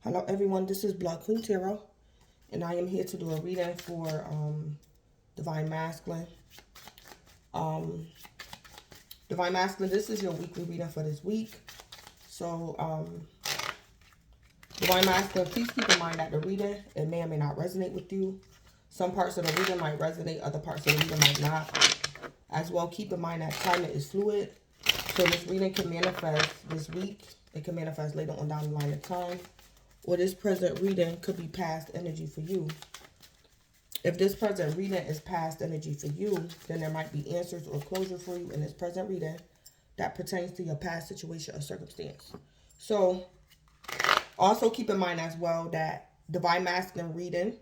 Hello everyone, this is Blood Queen Tarot, and I am here to do a reading for Divine Masculine. Um, Divine Masculine, this is your weekly reading for this week. So, Divine Masculine, please keep in mind that the reading, it may or may not resonate with you. Some parts of the reading might resonate, other parts of the reading might not. As well, keep in mind that climate is fluid. So this reading can manifest this week. It can manifest later on down the line of time. Or this present reading could be past energy for you. If this present reading is past energy for you, then there might be answers or closure for you in this present reading that pertains to your past situation or circumstance. So, also keep in mind as well that Divine Masculine reading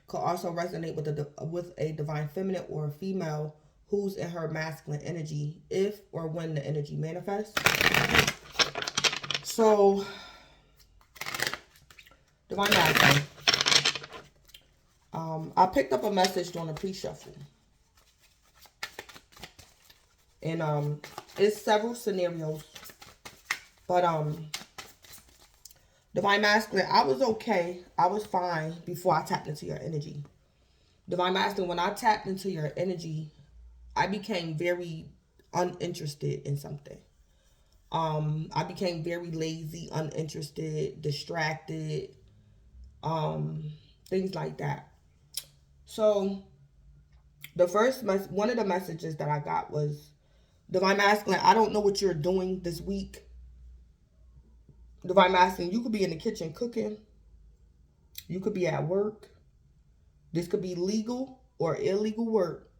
could also resonate with a Divine Feminine or a female who's in her masculine energy if or when the energy manifests. So, Divine Masculine. I picked up a message during a pre-shuffle. And it's several scenarios. But Divine Masculine, I was okay. I was fine before I tapped into your energy. Divine Masculine, when I tapped into your energy, I became very uninterested in something. I became very lazy, uninterested, distracted, things like that. So one of the messages that I got was, Divine Masculine, I don't know what you're doing this week. Divine Masculine, you could be in the kitchen cooking. You could be at work. This could be legal or illegal work.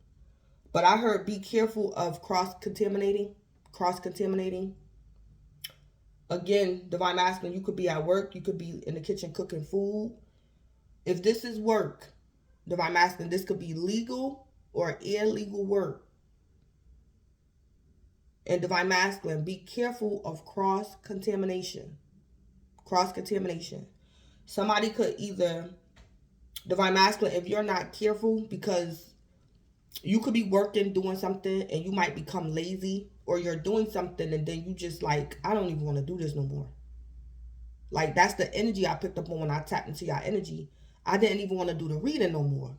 But I heard be careful of cross-contaminating. Again, Divine Masculine, you could be at work. You could be in the kitchen cooking food. If this is work, Divine Masculine, this could be legal or illegal work. And Divine Masculine, be careful of cross-contamination. Somebody could either, Divine Masculine, if you're not careful, because you could be working, doing something, and you might become lazy, or you're doing something and then you just like, I don't even want to do this no more. Like, that's the energy I picked up on when I tapped into your energy. I didn't even want to do the reading no more.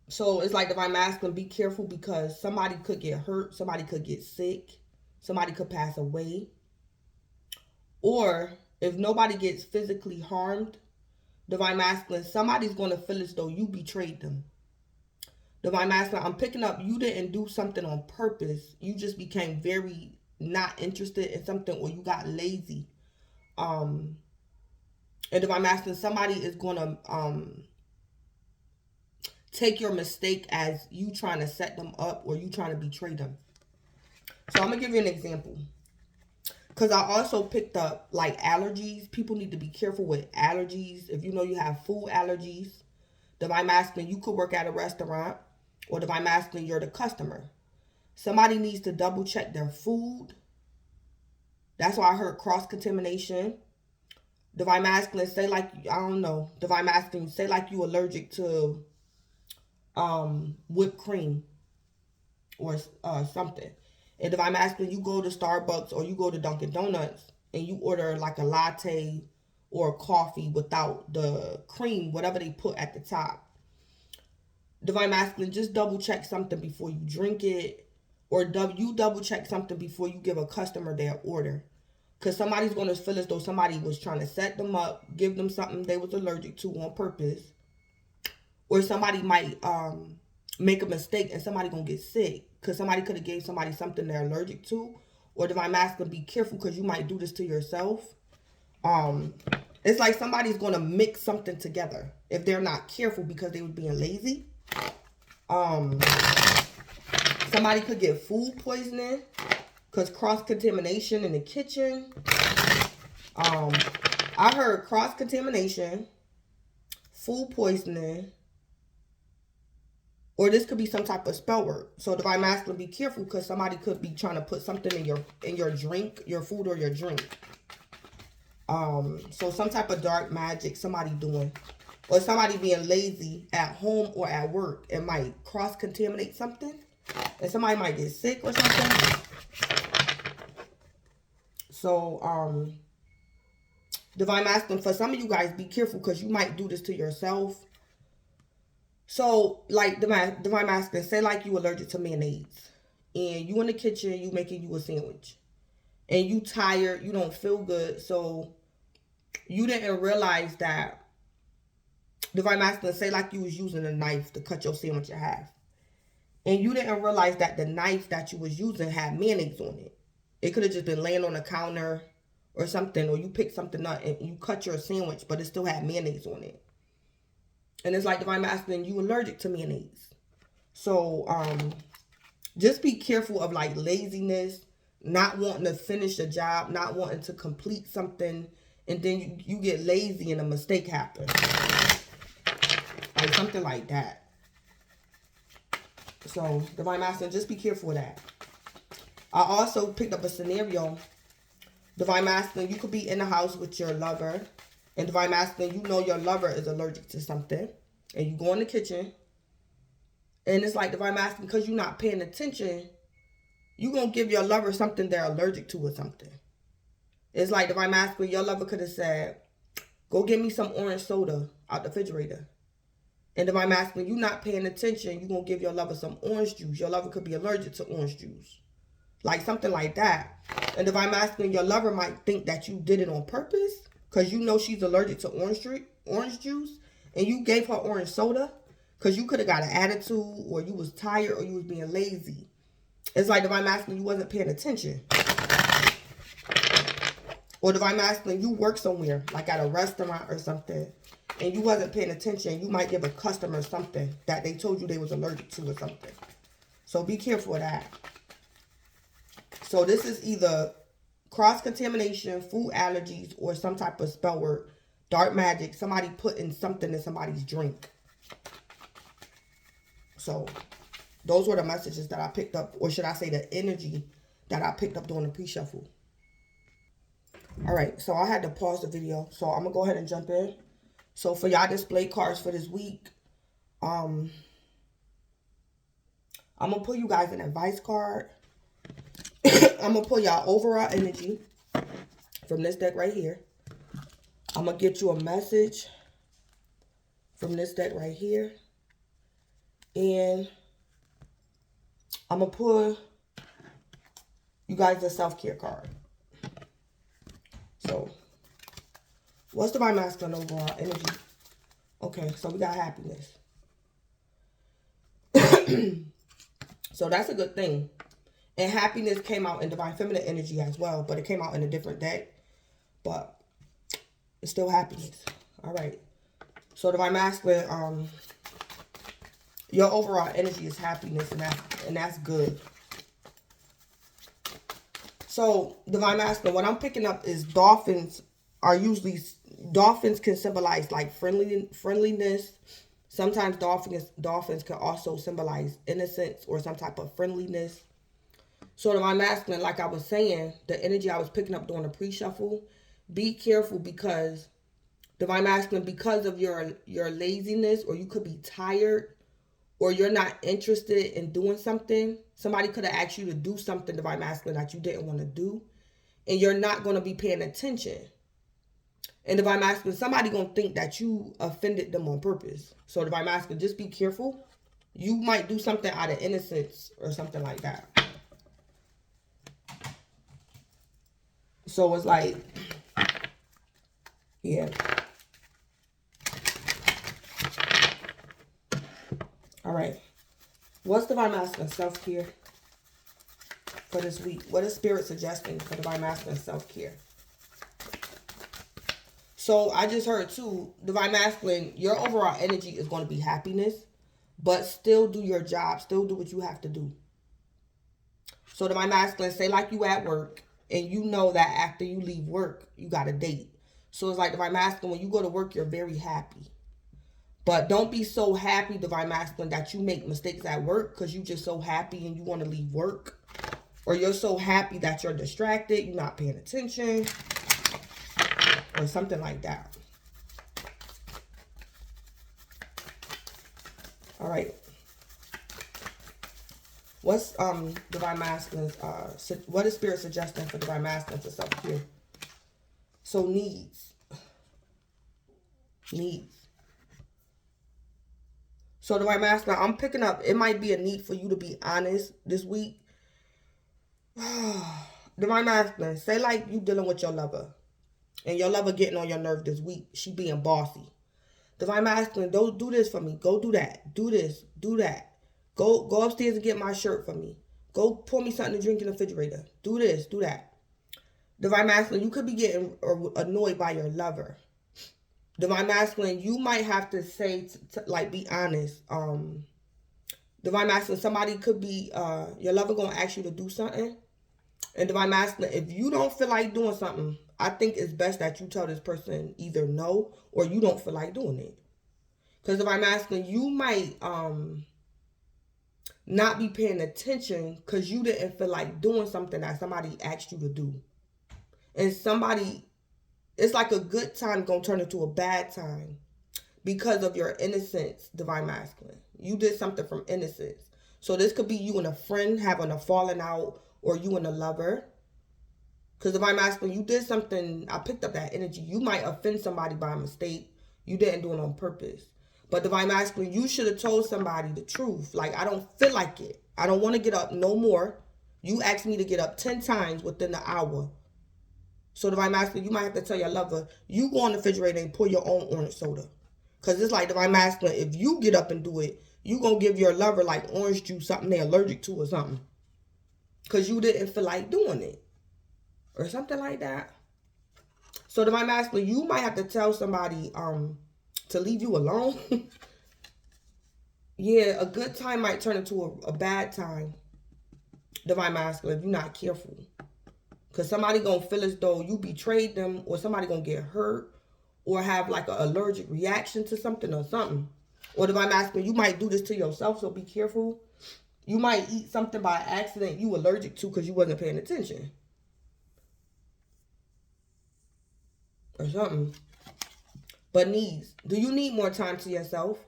So it's like, Divine Masculine, be careful, because somebody could get hurt, somebody could get sick, somebody could pass away. Or if nobody gets physically harmed, Divine Masculine, somebody's going to feel as though you betrayed them. Divine Masculine, I'm picking up you didn't do something on purpose. You just became very not interested in something, or you got lazy. And Divine Masculine, somebody is going to take your mistake as you trying to set them up, or you trying to betray them. So I'm going to give you an example. Because I also picked up like allergies. People need to be careful with allergies. If you know you have food allergies, Divine Masculine, you could work at a restaurant, or Divine Masculine, you're the customer. Somebody needs to double check their food. That's why I heard cross-contamination. Divine Masculine, say like, I don't know. Divine Masculine, say like you allergic to whipped cream or something. And Divine Masculine, you go to Starbucks or you go to Dunkin' Donuts and you order like a latte or a coffee without the cream, whatever they put at the top. Divine Masculine, just double check something before you drink it, or you double check something before you give a customer their order. Because somebody's going to feel as though somebody was trying to set them up, give them something they was allergic to on purpose. Or somebody might make a mistake and somebody going to get sick. Because somebody could have gave somebody something they're allergic to. Or Divine Masculine, be careful, because you might do this to yourself. It's like somebody's going to mix something together if they're not careful, because they were being lazy. Somebody could get food poisoning, because cross-contamination in the kitchen. I heard cross-contamination, food poisoning, or this could be some type of spell word. So Divine Masculine, be careful, because somebody could be trying to put something in your drink, your food or your drink. So some type of dark magic somebody doing, or somebody being lazy at home or at work. It might cross-contaminate something, and somebody might get sick or something. So, Divine Masculine, for some of you guys, be careful because you might do this to yourself. So, like, Divine Masculine, say like you allergic to mayonnaise. And you in the kitchen, you making you a sandwich. And you tired, you don't feel good. So, you didn't realize that, Divine Masculine, say like you was using a knife to cut your sandwich in half. And you didn't realize that the knife that you was using had mayonnaise on it. It could have just been laying on the counter or something, or you picked something up and you cut your sandwich, but it still had mayonnaise on it. And it's like, Divine Masculine, you allergic to mayonnaise. So, just be careful of like laziness, not wanting to finish a job, not wanting to complete something, and then you get lazy and a mistake happens. Like something like that. So, Divine Masculine, just be careful of that. I also picked up a scenario. Divine Masculine, you could be in the house with your lover. And Divine Masculine, you know your lover is allergic to something. And you go in the kitchen. And it's like, Divine Masculine, because you're not paying attention, you're going to give your lover something they're allergic to or something. It's like, Divine Masculine, your lover could have said, go get me some orange soda out the refrigerator. And Divine Masculine, you're not paying attention, you're going to give your lover some orange juice. Your lover could be allergic to orange juice. Like something like that. And Divine Masculine, your lover might think that you did it on purpose because you know she's allergic to orange juice. And you gave her orange soda because you could have got an attitude, or you was tired, or you was being lazy. It's like, Divine Masculine, you wasn't paying attention. Or Divine Masculine, you work somewhere, like at a restaurant or something, and you wasn't paying attention. You might give a customer something that they told you they was allergic to or something. So be careful of that. So this is either cross-contamination, food allergies, or some type of spell word, dark magic, somebody putting something in somebody's drink. So those were the messages that I picked up, or should I say the energy that I picked up during the pre-shuffle. All right, so I had to pause the video, so I'm going to go ahead and jump in. So for y'all display cards for this week, I'm going to pull you guys an advice card. I'm going to pull y'all overall energy from this deck right here. I'm going to get you a message from this deck right here. And I'm going to pull you guys a self-care card. So, what's Divine Masculine overall energy? Okay, so we got happiness. So that's a good thing. And happiness came out in Divine Feminine energy as well, but it came out in a different deck. But it's still happiness. All right. So Divine Masculine, your overall energy is happiness, and that's good. So Divine Masculine, what I'm picking up is dolphins can symbolize like friendliness. Sometimes dolphins can also symbolize innocence or some type of friendliness. So Divine Masculine, like I was saying, the energy I was picking up during the pre-shuffle, be careful because Divine Masculine, because of your laziness, or you could be tired, or you're not interested in doing something. Somebody could have asked you to do something, Divine Masculine, that you didn't want to do, and you're not going to be paying attention. And Divine Masculine, somebody going to think that you offended them on purpose. So Divine Masculine, just be careful. You might do something out of innocence or something like that. So it's like, yeah. All right. What's Divine Masculine self-care for this week? What is Spirit suggesting for Divine Masculine self-care? So I just heard too, Divine Masculine, your overall energy is going to be happiness, but still do your job. Still do what you have to do. So Divine Masculine, say like you at work, and you know that after you leave work, you got a date. So it's like Divine Masculine, when you go to work, you're very happy. But don't be so happy, Divine Masculine, that you make mistakes at work because you're just so happy and you want to leave work. Or you're so happy that you're distracted, you're not paying attention. Or something like that. All right. What's Divine Masculine's what is Spirit suggesting for Divine Masculine for self-care? So needs. Needs. So Divine Masculine, I'm picking up, it might be a need for you to be honest this week. Divine Masculine, say like you dealing with your lover. And your lover getting on your nerve this week. She being bossy. Divine Masculine, don't do this for me. Go do that. Do this. Do that. Go upstairs and get my shirt for me. Go pour me something to drink in the refrigerator. Do this. Do that. Divine Masculine, you could be getting annoyed by your lover. Divine Masculine, you might have to say, like, be honest. Divine Masculine, somebody could be, your lover gonna ask you to do something. And Divine Masculine, if you don't feel like doing something, I think it's best that you tell this person either no or you don't feel like doing it. Because Divine Masculine, you might not be paying attention because you didn't feel like doing something that somebody asked you to do. And somebody, it's like a good time going to turn into a bad time because of your innocence, Divine Masculine. You did something from innocence. So this could be you and a friend having a falling out, or you and a lover. Because Divine Masculine, you did something, I picked up that energy. You might offend somebody by mistake. You didn't do it on purpose. But Divine Masculine, you should have told somebody the truth. Like, I don't feel like it. I don't want to get up no more. You asked me to get up 10 times within the hour. So Divine Masculine, you might have to tell your lover, you go on the refrigerator and pour your own orange soda. Because it's like Divine Masculine, if you get up and do it, you going to give your lover like orange juice, something they're allergic to or something. Because you didn't feel like doing it. Or something like that. So Divine Masculine, you might have to tell somebody to leave you alone. Yeah, a good time might turn into a bad time. Divine Masculine, if you're not careful. Because somebody going to feel as though you betrayed them, or somebody going to get hurt, or have like an allergic reaction to something or something. Or Divine Masculine, you might do this to yourself, so be careful. You might eat something by accident you allergic to because you wasn't paying attention. Or something. But needs. Do you need more time to yourself?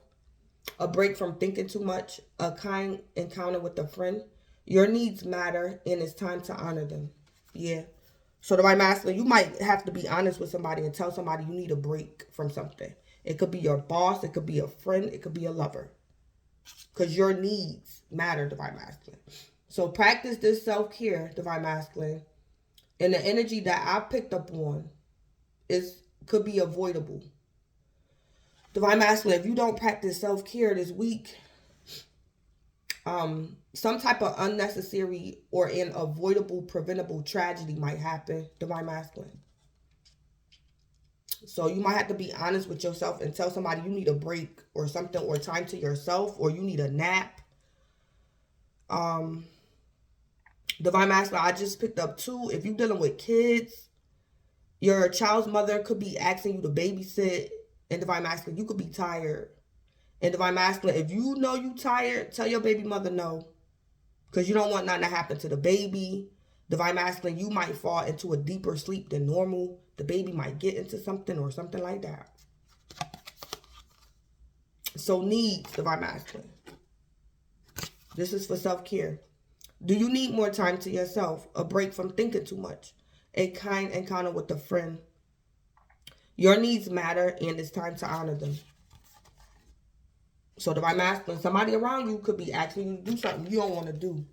A break from thinking too much? A kind encounter with a friend? Your needs matter, and it's time to honor them. Yeah. So Divine Masculine, you might have to be honest with somebody and tell somebody you need a break from something. It could be your boss. It could be a friend. It could be a lover. Because your needs matter, Divine Masculine. So practice this self-care, Divine Masculine. And the energy that I picked up on could be avoidable. Divine Masculine, if you don't practice self-care this week, some type of unnecessary or an avoidable, preventable tragedy might happen, Divine Masculine. So you might have to be honest with yourself and tell somebody you need a break or something, or time to yourself, or you need a nap. Divine Masculine, I just picked up too. If you're dealing with kids, your child's mother could be asking you to babysit. And Divine Masculine, you could be tired. And Divine Masculine, if you know you tired, tell your baby mother no. Because you don't want nothing to happen to the baby. Divine Masculine, you might fall into a deeper sleep than normal. The baby might get into something or something like that. So needs, Divine Masculine. This is for self-care. Do you need more time to yourself? A break from thinking too much? A kind encounter with a friend? Your needs matter, and it's time to honor them. So Divine Masculine, somebody around you could be asking you to do something you don't want to do.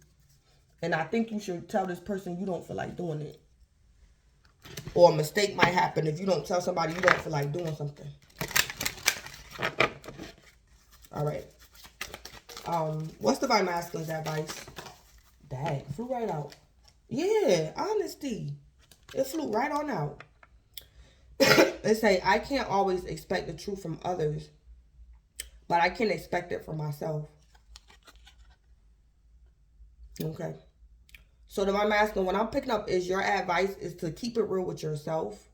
And I think you should tell this person you don't feel like doing it. Or a mistake might happen if you don't tell somebody you don't feel like doing something. All right. What's Divine Masculine's advice? Dang, flew right out. Yeah, honesty. It flew right on out. They say, I can't always expect the truth from others, but I can expect it from myself. Okay. So Divine Masculine, what I'm picking up is your advice is to keep it real with yourself.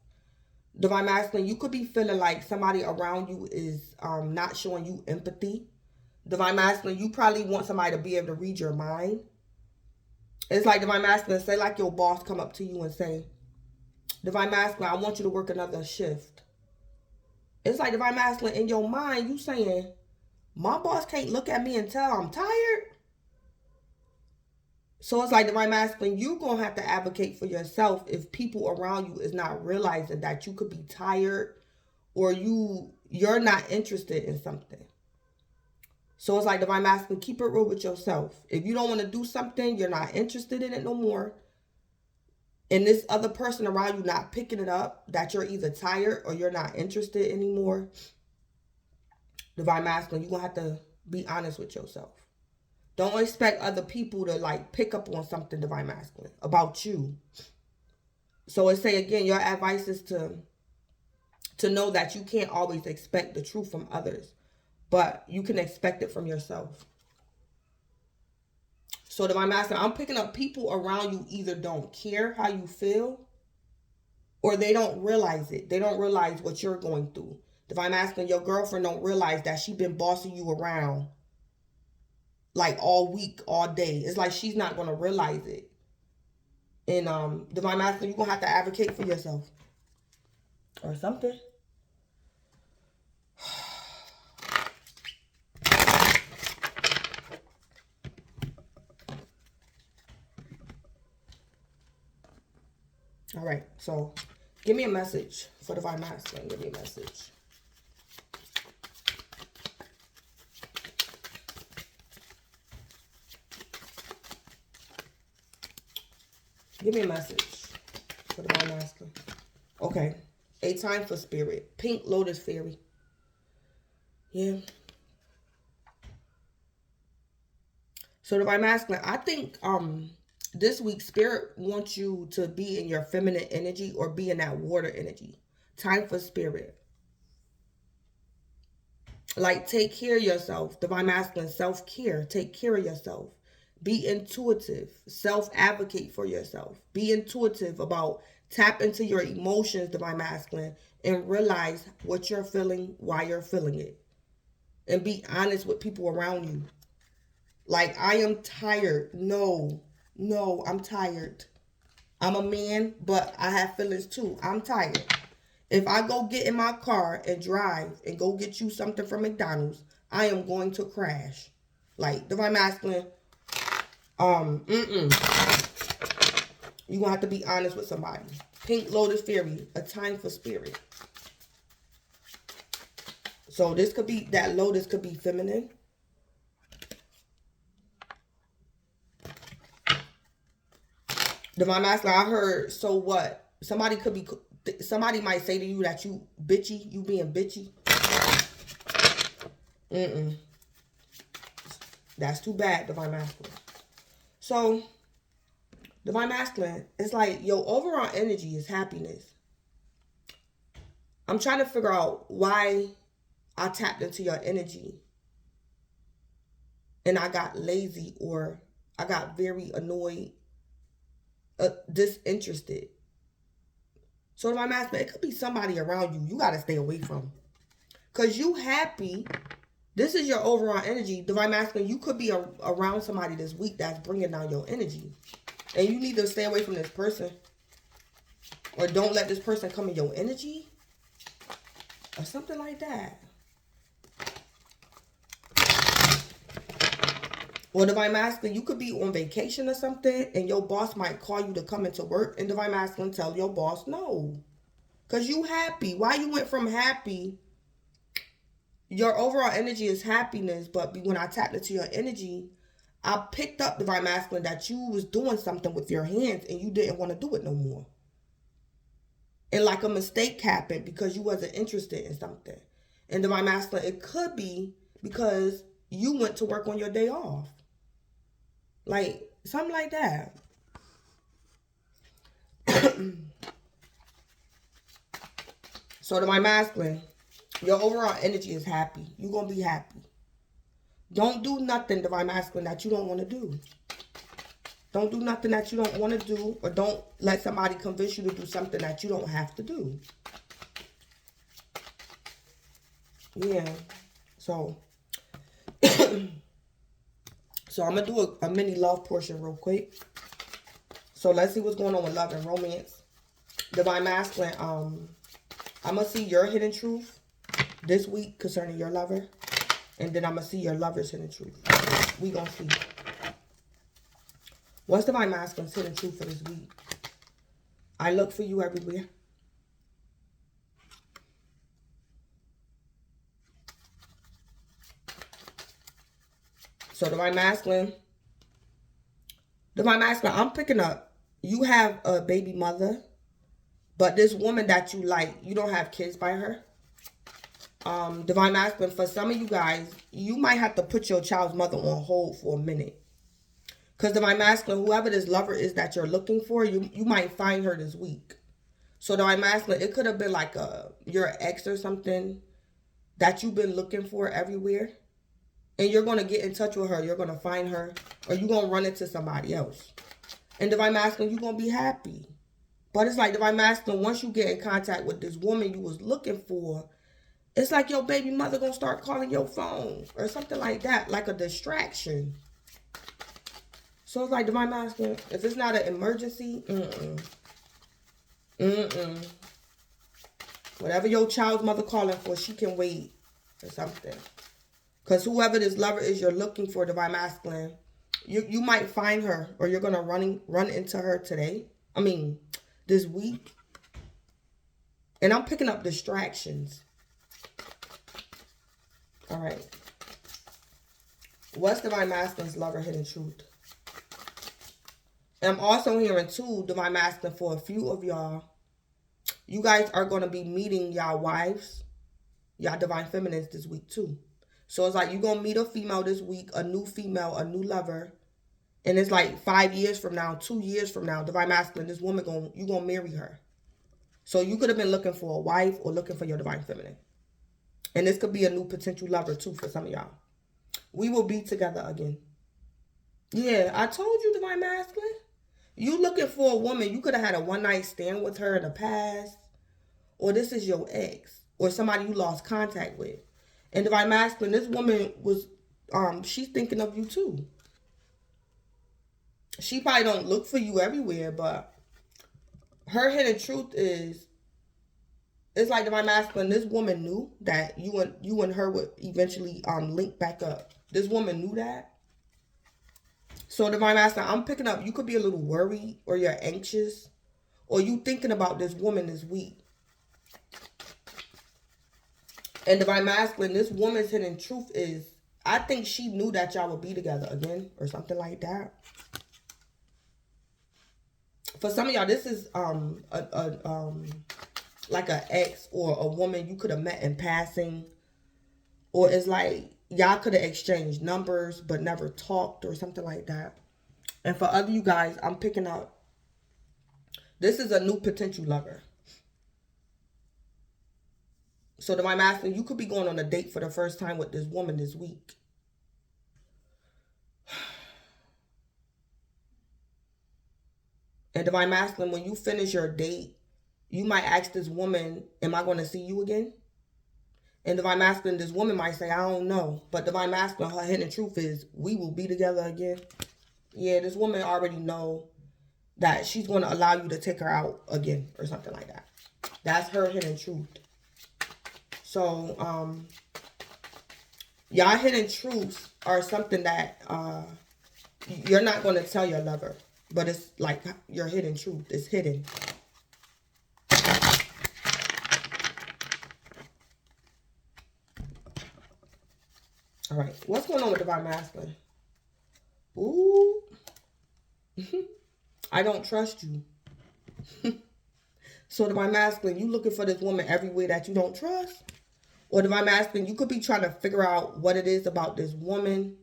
Divine Masculine, you could be feeling like somebody around you is not showing you empathy. Divine Masculine, you probably want somebody to be able to read your mind. It's like Divine Masculine, say like your boss come up to you and say, Divine Masculine, I want you to work another shift. It's like Divine Masculine, in your mind, you saying, my boss can't look at me and tell I'm tired. So it's like Divine Masculine, you're going to have to advocate for yourself if people around you is not realizing that you could be tired or you're not interested in something. So it's like Divine Masculine, keep it real with yourself. If you don't want to do something, you're not interested in it no more, and this other person around you not picking it up, that you're either tired or you're not interested anymore, Divine Masculine, you're going to have to be honest with yourself. Don't expect other people to like pick up on something, Divine Masculine, about you. So it say again, your advice is to know that you can't always expect the truth from others, but you can expect it from yourself. So Divine Masculine, I'm picking up people around you either don't care how you feel or they don't realize it. They don't realize what you're going through. Divine Masculine, your girlfriend don't realize that she been bossing you around like all week, all day. It's like she's not going to realize it. And Divine Masculine, you're going to have to advocate for yourself or something. All right, so give me a message for Divine Masculine. Give me a message. Give me a message for Divine Masculine. Okay, a time for spirit. Pink Lotus Fairy. Yeah. So Divine Masculine, I think this week Spirit wants you to be in your feminine energy or be in that water energy. Time for Spirit. Like, take care of yourself. Divine Masculine, self-care. Take care of yourself. Be intuitive. Self-advocate for yourself. Be intuitive about tap into your emotions, Divine Masculine, and realize what you're feeling, why you're feeling it. And be honest with people around you. Like, I am tired. No, I'm tired. I'm a man, but I have feelings too. I'm tired. If I go get in my car and drive and go get you something from McDonald's, I am going to crash. Like, Divine Masculine, you're going to have to be honest with somebody. Pink Lotus Fairy, a time for spirit. So this could be, that lotus could be feminine. Divine Masculine, I heard, so what? Somebody could be, somebody might say to you that you bitchy, you being bitchy. That's too bad, Divine Masculine. So, Divine Masculine, it's like your overall energy is happiness. I'm trying to figure out why I tapped into your energy and I got lazy or I got very annoyed, disinterested. So Divine Masculine, it could be somebody around you you got to stay away from. Because you happy. This is your overall energy. Divine Masculine, you could be around somebody this week that's bringing down your energy. And you need to stay away from this person. Or don't let this person come in your energy. Or something like that. Or Divine Masculine, you could be on vacation or something. And your boss might call you to come into work. And Divine Masculine tell your boss no. Because you happy. Why you went from happy? Your overall energy is happiness. But when I tapped into your energy, I picked up, Divine Masculine, that you was doing something with your hands and you didn't want to do it no more. And like a mistake happened because you wasn't interested in something. And Divine Masculine, it could be because you went to work on your day off. Like, something like that. So Divine Masculine, your overall energy is happy. You're going to be happy. Don't do nothing, Divine Masculine, that you don't want to do. Don't do nothing that you don't want to do. Or don't let somebody convince you to do something that you don't have to do. Yeah. So, so I'm going to do a mini love portion real quick. So let's see what's going on with love and romance. Divine Masculine, I'm going to see your hidden truth this week concerning your lover. And then I'm going to see your lover's hidden truth. We going to see. What's divine masculine's hidden truth for this week? I look for you everywhere. So divine masculine, I'm picking up. You have a baby mother, but this woman that you like, you don't have kids by her. Divine masculine, for some of you guys, you might have to put your child's mother on hold for a minute. Because divine masculine, whoever this lover is that you're looking for, you might find her this week. So divine masculine, it could have been like your ex or something that you've been looking for everywhere. And you're going to get in touch with her. You're going to find her. Or you're going to run into somebody else. And divine masculine, you're going to be happy. But it's like divine masculine, once you get in contact with this woman you was looking for, it's like your baby mother going to start calling your phone. Or something like that. Like a distraction. So it's like divine masculine, if it's not an emergency, whatever your child's mother calling for, she can wait or something. Because whoever this lover is you're looking for, divine masculine, you might find her, or you're going to run into her today. I mean, this week. And I'm picking up distractions. All right. What's divine masculine's lover hidden truth? And I'm also hearing too, divine masculine, for a few of y'all, you guys are going to be meeting y'all wives, y'all divine feminines this week too. So it's like you're going to meet a female this week, a new female, a new lover. And it's like 5 years from now, 2 years from now, divine masculine, this woman, you're going to marry her. So you could have been looking for a wife or looking for your divine feminine. And this could be a new potential lover too for some of y'all. We will be together again. Yeah, I told you, divine masculine. You looking for a woman, you could have had a one-night stand with her in the past. Or this is your ex. Or somebody you lost contact with. And divine masculine, this woman was, she's thinking of you too. She probably don't look for you everywhere, but her hidden truth is, it's like divine masculine, this woman knew that you and her would eventually link back up. This woman knew that. So divine masculine, I'm picking up, you could be a little worried, or you're anxious, or you thinking about this woman this week. And divine masculine, this woman's hidden truth is, I think she knew that y'all would be together again, or something like that. For some of y'all, this is like an ex or a woman you could have met in passing. Or it's like y'all could have exchanged numbers but never talked or something like that. And for other you guys, I'm picking up, this is a new potential lover. So divine masculine, you could be going on a date for the first time with this woman this week. And divine masculine, when you finish your date, you might ask this woman, am I going to see you again? And divine masculine, this woman might say, I don't know. But divine masculine, her hidden truth is, we will be together again. Yeah, this woman already know that she's going to allow you to take her out again or something like that. That's her hidden truth. So, y'all hidden truths are something that you're not going to tell your lover. But it's like your hidden truth. It's hidden. All right. What's going on with divine masculine? Ooh. I don't trust you. So divine masculine, you looking for this woman everywhere that you don't trust? Or divine masculine, you could be trying to figure out what it is about this woman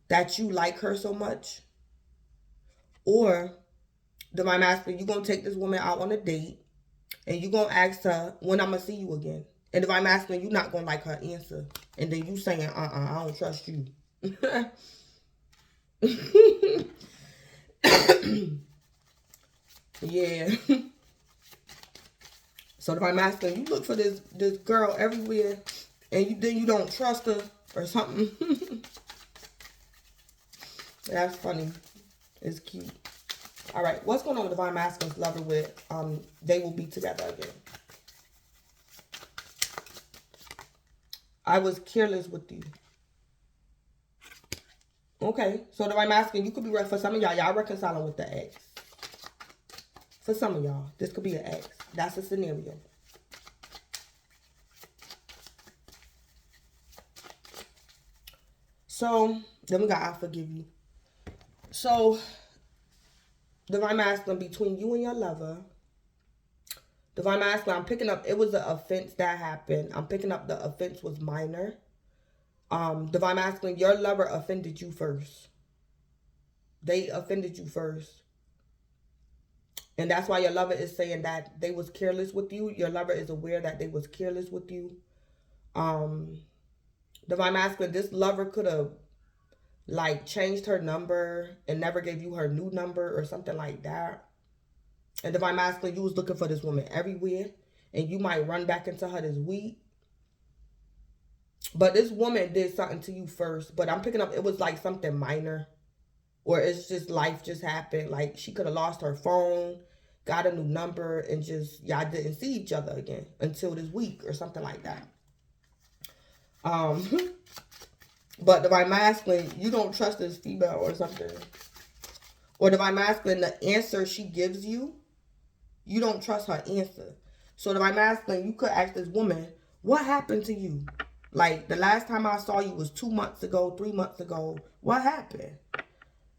that you like her so much. Or divine masculine, you're going to take this woman out on a date and you're going to ask her when I'm going to see you again. And divine masculine, you're not going to like her answer. And then you saying, I don't trust you. Yeah. So divine masculine, you look for this girl everywhere and then you don't trust her or something. That's funny. It's cute. All right. What's going on with divine masculine's lover with they will be together again? I was careless with you. Okay, so Divine Masculine, you could be right for some of y'all. Y'all reconciling with the ex. For some of y'all, this could be an ex. That's a scenario. So, then we got I forgive you. So, Divine Masculine, between you and your lover, Divine Masculine, I'm picking up, it was an offense that happened. I'm picking up the offense was minor. Divine Masculine, your lover offended you first. They offended you first. And that's why your lover is saying that they was careless with you. Your lover is aware that they was careless with you. Divine Masculine, this lover could have like changed her number and never gave you her new number or something like that. And Divine Masculine, you was looking for this woman everywhere. And you might run back into her this week. But this woman did something to you first. But I'm picking up, it was like something minor. Or it's just life just happened. Like she could have lost her phone, got a new number, and just, y'all didn't see each other again until this week or something like that. But Divine Masculine, you don't trust this female or something. Or Divine Masculine, the answer she gives you, you don't trust her answer. So Divine Masculine, you could ask this woman, what happened to you? Like, the last time I saw you was 2 months ago, 3 months ago. What happened?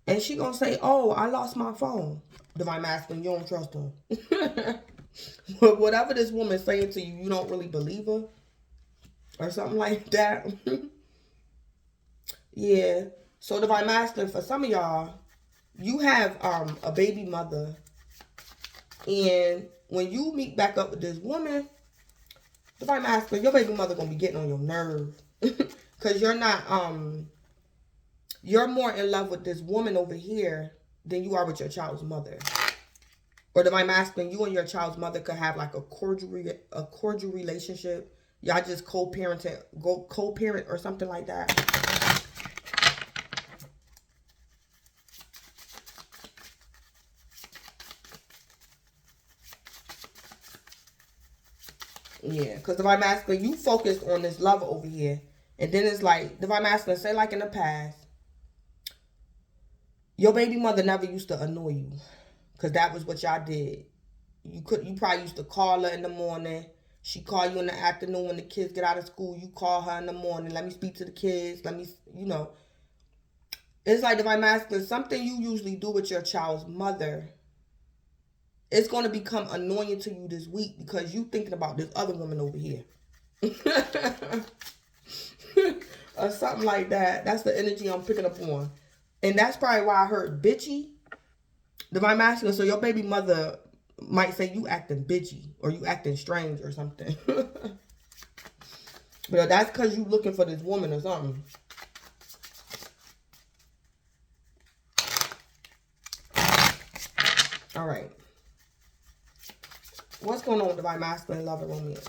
And she gonna say, oh, I lost my phone. Divine Masculine, you don't trust her. Whatever this woman's saying to you, you don't really believe her. Or something like that. Yeah. So Divine Masculine, for some of y'all, you have a baby mother. And when you meet back up with this woman, Divine Masculine, your baby mother gonna be getting on your nerve. Because you're not, you're more in love with this woman over here than you are with your child's mother. Or Divine Masculine, you and your child's mother could have like a cordial relationship. Y'all just co-parent or something like that. Yeah, because Divine Masculine, you focused on this lover over here. And then it's like, Divine Masculine, say like in the past, your baby mother never used to annoy you. Because that was what y'all did. You probably used to call her in the morning. She call you in the afternoon when the kids get out of school. You call her in the morning. Let me speak to the kids. Let me, you know. It's like Divine Masculine, something you usually do with your child's mother, it's going to become annoying to you this week because you thinking about this other woman over here. Or something like that. That's the energy I'm picking up on. And that's probably why I heard bitchy. Divine Masculine, so your baby mother might say you acting bitchy or you acting strange or something. But that's because you looking for this woman or something. All right. What's going on with Divine Masculine, love, and romance?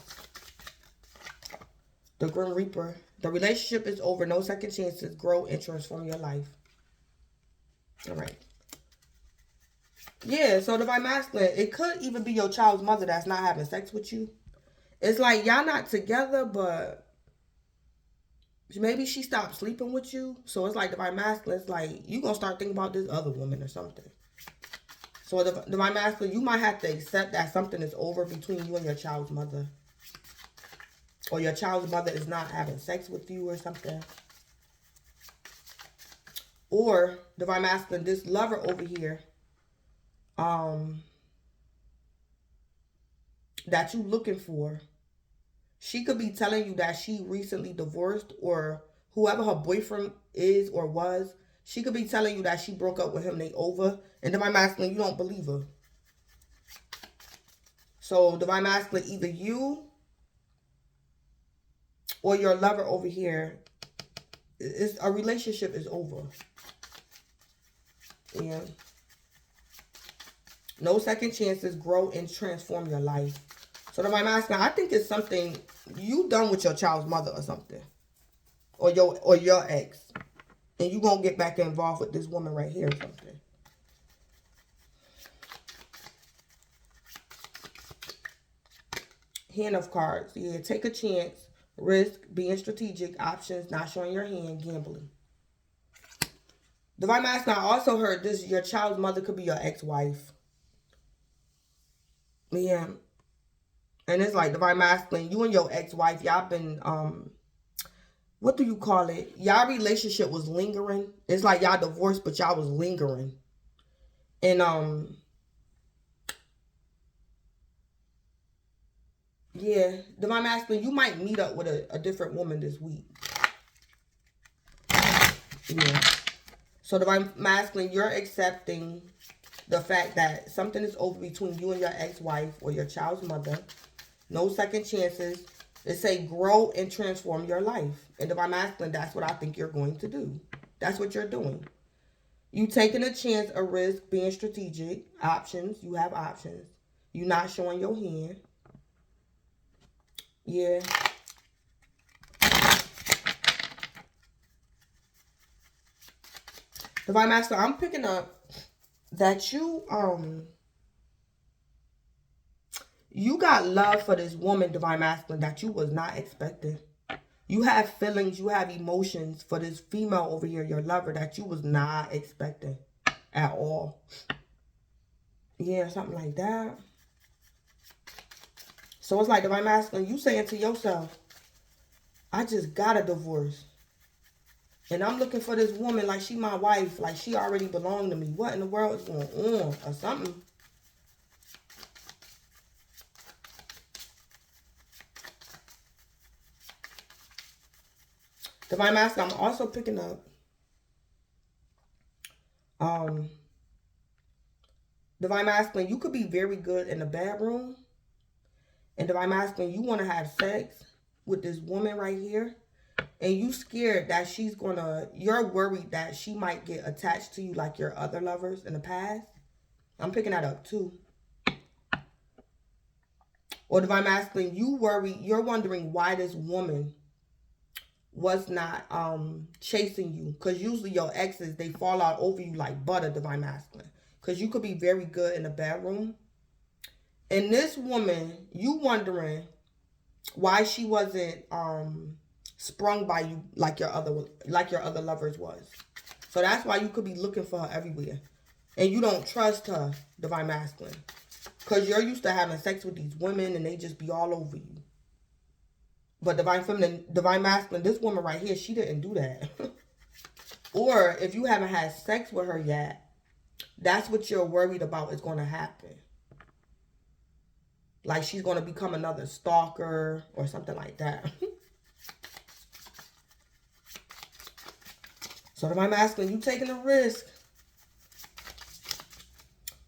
The Grim Reaper. The relationship is over. No second chances. Grow and transform your life. All right. Yeah, so Divine Masculine, it could even be your child's mother that's not having sex with you. It's like y'all not together, but maybe she stopped sleeping with you. So it's like Divine Masculine, it's like you gonna start thinking about this other woman or something. So Divine Masculine, you might have to accept that something is over between you and your child's mother. Or your child's mother is not having sex with you or something. Or Divine Masculine, this lover over here, that you looking for, she could be telling you that she recently divorced, or whoever her boyfriend is or was, she could be telling you that she broke up with him, they over. And Divine Masculine, you don't believe her. So Divine Masculine, either you or your lover over here, a relationship is over. Yeah. No second chances. Grow and transform your life. So Divine Masculine, I think it's something you done with your child's mother or something. Or your ex. And you gonna get back involved with this woman right here or something. Hand of cards. Yeah, take a chance. Risk. Being strategic. Options. Not showing your hand. Gambling. Divine Masculine, I also heard this, your child's mother could be your ex-wife. Yeah. And it's like Divine Masculine, you and your ex-wife, y'all been, what do you call it? Y'all relationship was lingering. It's like y'all divorced, but y'all was lingering. And, yeah, Divine Masculine, you might meet up with a different woman this week. Yeah. So Divine Masculine, you're accepting the fact that something is over between you and your ex-wife or your child's mother. No second chances. They say grow and transform your life. And Divine Masculine, that's what I think you're going to do. That's what you're doing. You taking a chance, a risk, being strategic. Options. You have options. You not showing your hand. Yeah. Divine Master, I'm picking up that you got love for this woman, Divine Masculine, that you was not expecting. You have feelings, you have emotions for this female over here, your lover, that you was not expecting at all. Yeah, something like that. So it's like Divine Masculine, you saying to yourself, I just got a divorce. And I'm looking for this woman like she my wife, like she already belonged to me. What in the world is going on? Or something. Divine Master, I'm also picking up Divine Masculine, you could be very good in the bedroom. And Divine Masculine, you want to have sex with this woman right here. And you scared that she's gonna, you're worried that she might get attached to you like your other lovers in the past. I'm picking that up too. Or Divine Masculine, you're wondering why this woman was not chasing you. Because usually your exes, they fall out over you like butter, Divine Masculine. Because you could be very good in the bedroom. And this woman, you wondering why she wasn't sprung by you like your other lovers was. So that's why you could be looking for her everywhere. And you don't trust her, Divine Masculine. Because you're used to having sex with these women and they just be all over you. But Divine Feminine, Divine Masculine, this woman right here, she didn't do that. Or if you haven't had sex with her yet, that's what you're worried about is going to happen. Like she's going to become another stalker or something like that. So Divine Masculine, you taking a risk.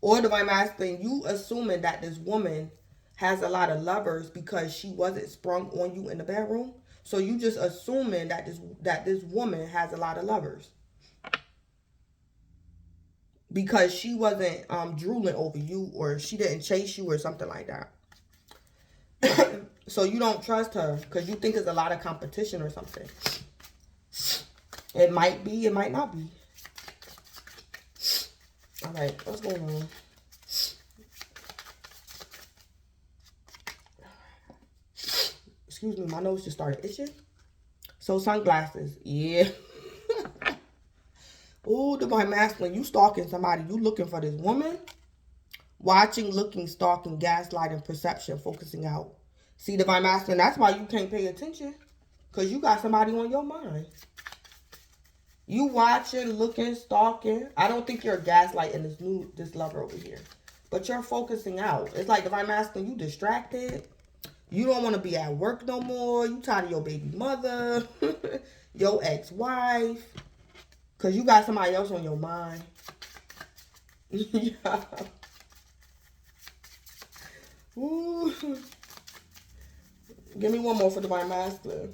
Or Divine Masculine, you assuming that this woman has a lot of lovers because she wasn't sprung on you in the bedroom. So you just assuming that this woman has a lot of lovers. Because she wasn't drooling over you or she didn't chase you or something like that. So you don't trust her because you think there's a lot of competition or something. It might be, it might not be. All right, what's going on? Excuse me, my nose just started itching. So sunglasses, yeah. Ooh, Divine Masculine, you stalking somebody. You looking for this woman. Watching, looking, stalking, gaslighting, perception, focusing out. See, Divine Masculine, that's why you can't pay attention. Because you got somebody on your mind. You watching, looking, stalking. I don't think you're gaslighting this lover over here. But you're focusing out. It's like Divine Masculine, you distracted. You don't want to be at work no more. You tired of your baby mother. Your ex-wife. Because you got somebody else on your mind. Yeah. Ooh. Give me one more for Divine Masculine.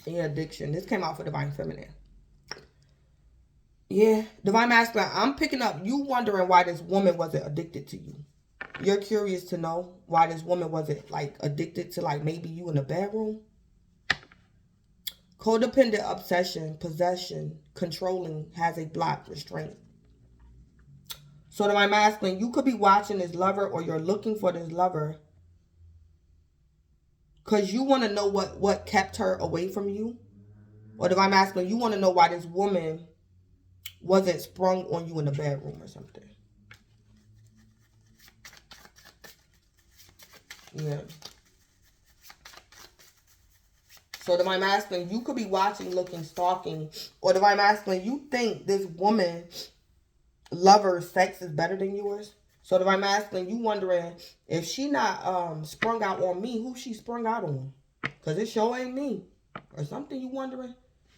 Yeah, addiction. This came out for Divine Feminine. Yeah, Divine Masculine, I'm picking up you wondering why this woman wasn't addicted to you. You're curious to know why this woman wasn't like addicted to like maybe you in the bedroom. Codependent obsession, possession, controlling has a block restraint. So Divine Masculine, you could be watching this lover or you're looking for this lover because you want to know what kept her away from you. Or divine masculine, you want to know why this woman wasn't sprung on you in the bedroom or something. Yeah. So divine masculine, you could be watching, looking, stalking. Or divine masculine, you think this woman lover's sex is better than yours. So divine masculine, you wondering if she not sprung out on me, who she sprung out on? Because it sure ain't me. Or something you wondering.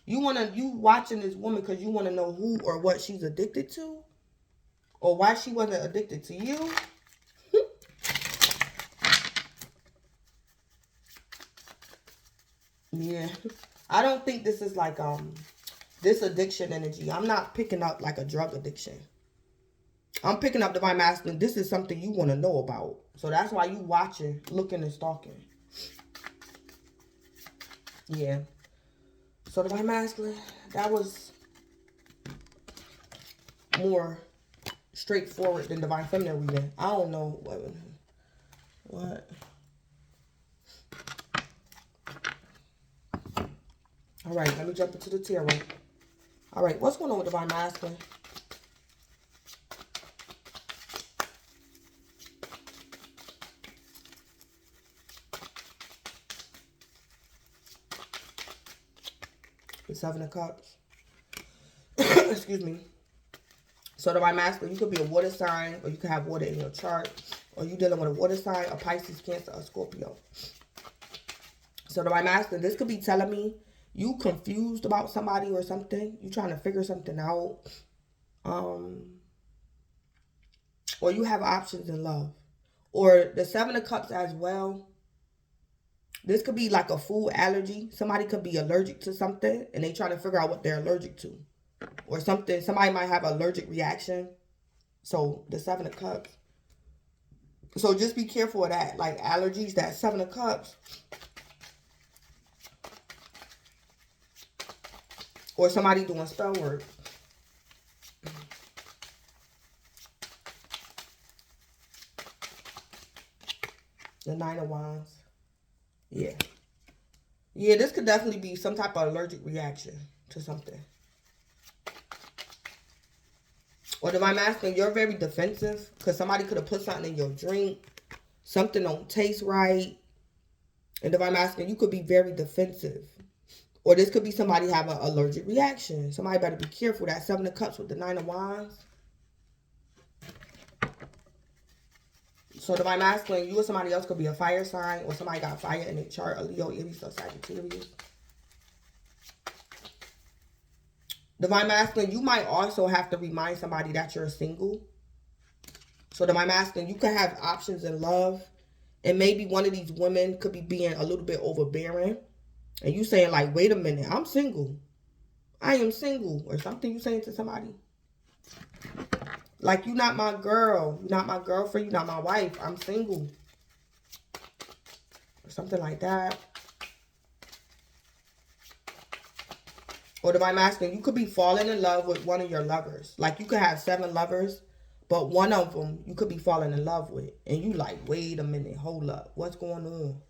You watching this woman because you want to know who or what she's addicted to? Or why she wasn't addicted to you? Yeah. I don't think this is like this addiction energy. I'm not picking up like a drug addiction. I'm picking up divine masculine. This is something you want to know about. So that's why you watching, looking, and stalking. Yeah. So divine masculine, that was more straightforward than divine feminine reading. I don't know what. All right, let me jump into the tarot. All right, what's going on with divine masculine? The Seven of Cups. Excuse me. So divine masculine, you could be a water sign, or you could have water in your chart, or you dealing with a water sign, a Pisces, Cancer, or Scorpio. So divine masculine, this could be telling me you confused about somebody or something. You trying to figure something out. Or you have options in love. Or the Seven of Cups as well. This could be like a food allergy. Somebody could be allergic to something and they try to figure out what they're allergic to. Or something. Somebody might have an allergic reaction. So the Seven of Cups. So just be careful of that. Like allergies, that Seven of Cups. Or somebody doing spell work. The Nine of Wands. Yeah. Yeah, this could definitely be some type of allergic reaction to something. Or divine masculine, you're very defensive because somebody could have put something in your drink. Something don't taste right. And divine masculine, you could be very defensive. Or this could be somebody have an allergic reaction. Somebody better be careful. That Seven of Cups with the Nine of Wands. So divine masculine, you or somebody else could be a fire sign, or somebody got fire in their chart, a Leo, Aries, or Sagittarius. Divine masculine, you might also have to remind somebody that you're single. So divine masculine, you could have options in love, and maybe one of these women could be being a little bit overbearing, and you saying like, wait a minute, I'm single. I am single, or something you saying to somebody. Like, you're not my girl. You're not my girlfriend. You're not my wife. I'm single. Or something like that. Or divine masculine, you could be falling in love with one of your lovers. Like, you could have 7 lovers, but one of them you could be falling in love with. And you like, wait a minute, hold up. What's going on?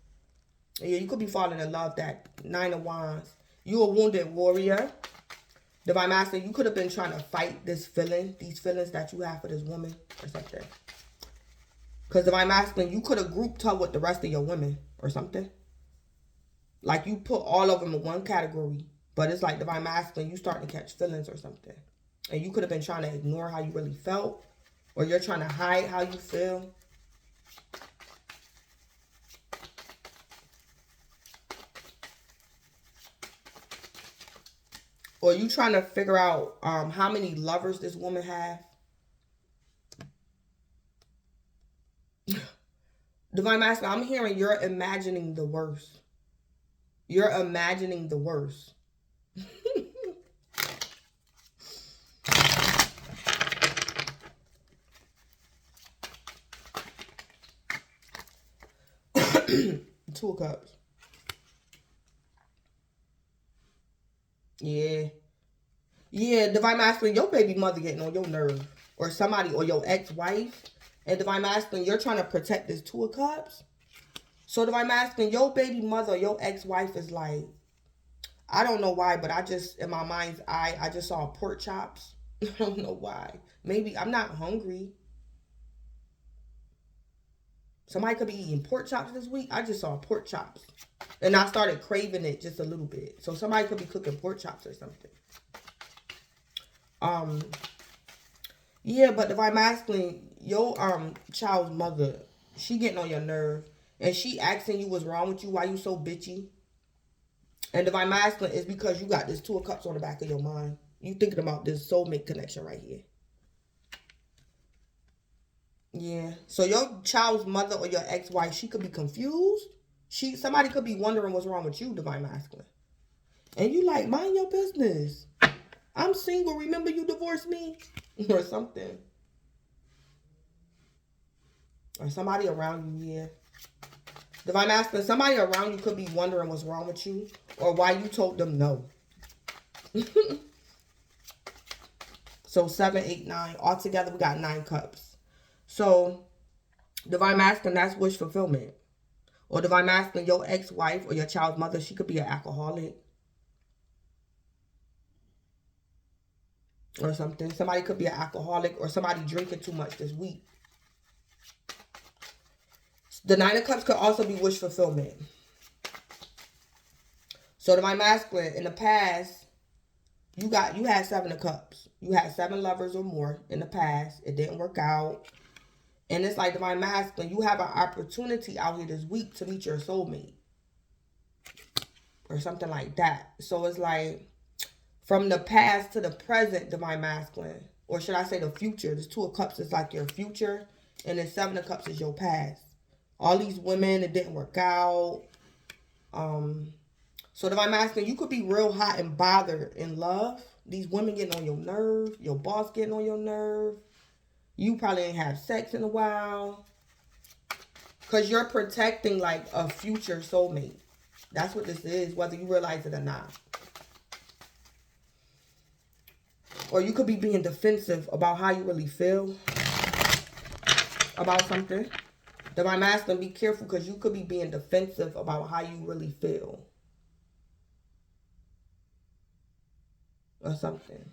Yeah, you could be falling in love. That 9 of Wands. You a wounded warrior. Divine Master, you could have been trying to fight this feeling, these feelings that you have for this woman or something. Because Divine Masculine, you could have grouped her with the rest of your women or something. Like you put all of them in one category. But it's like Divine Masculine, you starting to catch feelings or something. And you could have been trying to ignore how you really felt. Or you're trying to hide how you feel. Or you trying to figure out how many lovers this woman have. Divine Master, I'm hearing you're imagining the worst. You're imagining the worst. Two of Cups. Yeah. Yeah, Divine Masculine, your baby mother getting on your nerve. Or somebody, or your ex-wife. And Divine Masculine, you're trying to protect this Two of Cups. So Divine Masculine, your baby mother or your ex-wife is like, I don't know why, but I just, in my mind's eye, I just saw pork chops. I don't know why. Maybe I'm not hungry. Somebody could be eating pork chops this week. I just saw pork chops. And I started craving it just a little bit. So somebody could be cooking pork chops or something. Um, yeah, but divine masculine, your child's mother, she getting on your nerve. And she asking you what's wrong with you, why you so bitchy. And divine masculine is because you got this Two of Cups on the back of your mind. You thinking about this soulmate connection right here. Yeah. So your child's mother or your ex-wife, she could be confused. Somebody could be wondering what's wrong with you, divine masculine. And you like, mind your business. I'm single. Remember you divorced me? Or something. Or somebody around you, yeah. Divine masculine, somebody around you could be wondering what's wrong with you. Or why you told them no. So 7, 8, 9. Altogether, we got 9 cups. So, divine masculine, that's wish fulfillment. Or divine masculine, your ex-wife or your child's mother, she could be an alcoholic. Or something. Somebody could be an alcoholic or somebody drinking too much this week. The 9 of Cups could also be wish fulfillment. So divine masculine, in the past, you had 7 of Cups. You had 7 lovers or more in the past. It didn't work out. And it's like divine masculine, you have an opportunity out here this week to meet your soulmate. Or something like that. So it's like from the past to the present, divine masculine. Or should I say the future? This 2 of Cups is like your future. And then 7 of Cups is your past. All these women, it didn't work out. So divine masculine, you could be real hot and bothered in love. These women getting on your nerve. Your boss getting on your nerve. You probably ain't had sex in a while. Because you're protecting like a future soulmate. That's what this is, whether you realize it or not. Or you could be being defensive about how you really feel about something. Divine masculine, be careful because you could be being defensive about how you really feel. Or something.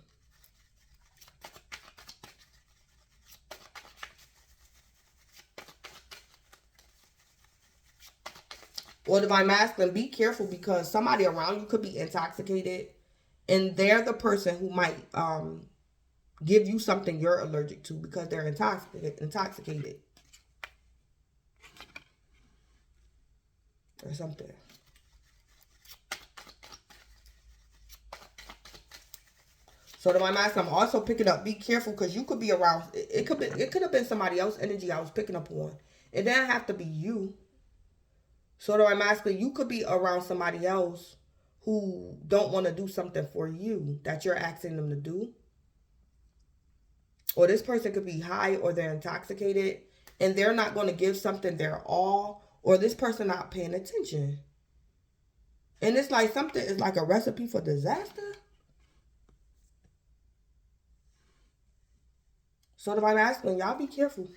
Or divine masculine, be careful because somebody around you could be intoxicated. And they're the person who might give you something you're allergic to because they're intoxicated. Or something. So divine masculine, I'm also picking up, be careful because you could be around, it could have been somebody else's energy I was picking up on. It didn't have to be you. So divine masculine, you could be around somebody else who don't want to do something for you that you're asking them to do. Or this person could be high or they're intoxicated and they're not going to give something their all, or this person not paying attention. And it's like something is like a recipe for disaster. So divine masculine, y'all be careful.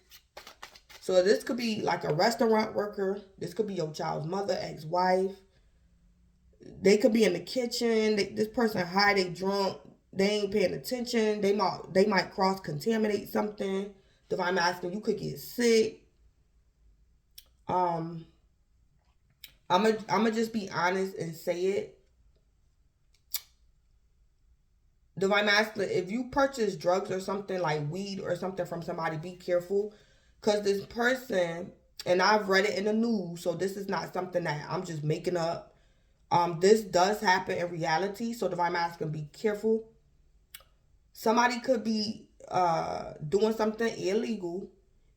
So this could be like a restaurant worker. This could be your child's mother, ex-wife. They could be in the kitchen. This person high, they drunk. They ain't paying attention. They might cross-contaminate something. Divine masculine, you could get sick. I'm gonna just be honest and say it. Divine masculine, if you purchase drugs or something like weed or something from somebody, be careful. Because this person, and I've read it in the news, so this is not something that I'm just making up. This does happen in reality, so divine masculine, be careful. Somebody could be doing something illegal,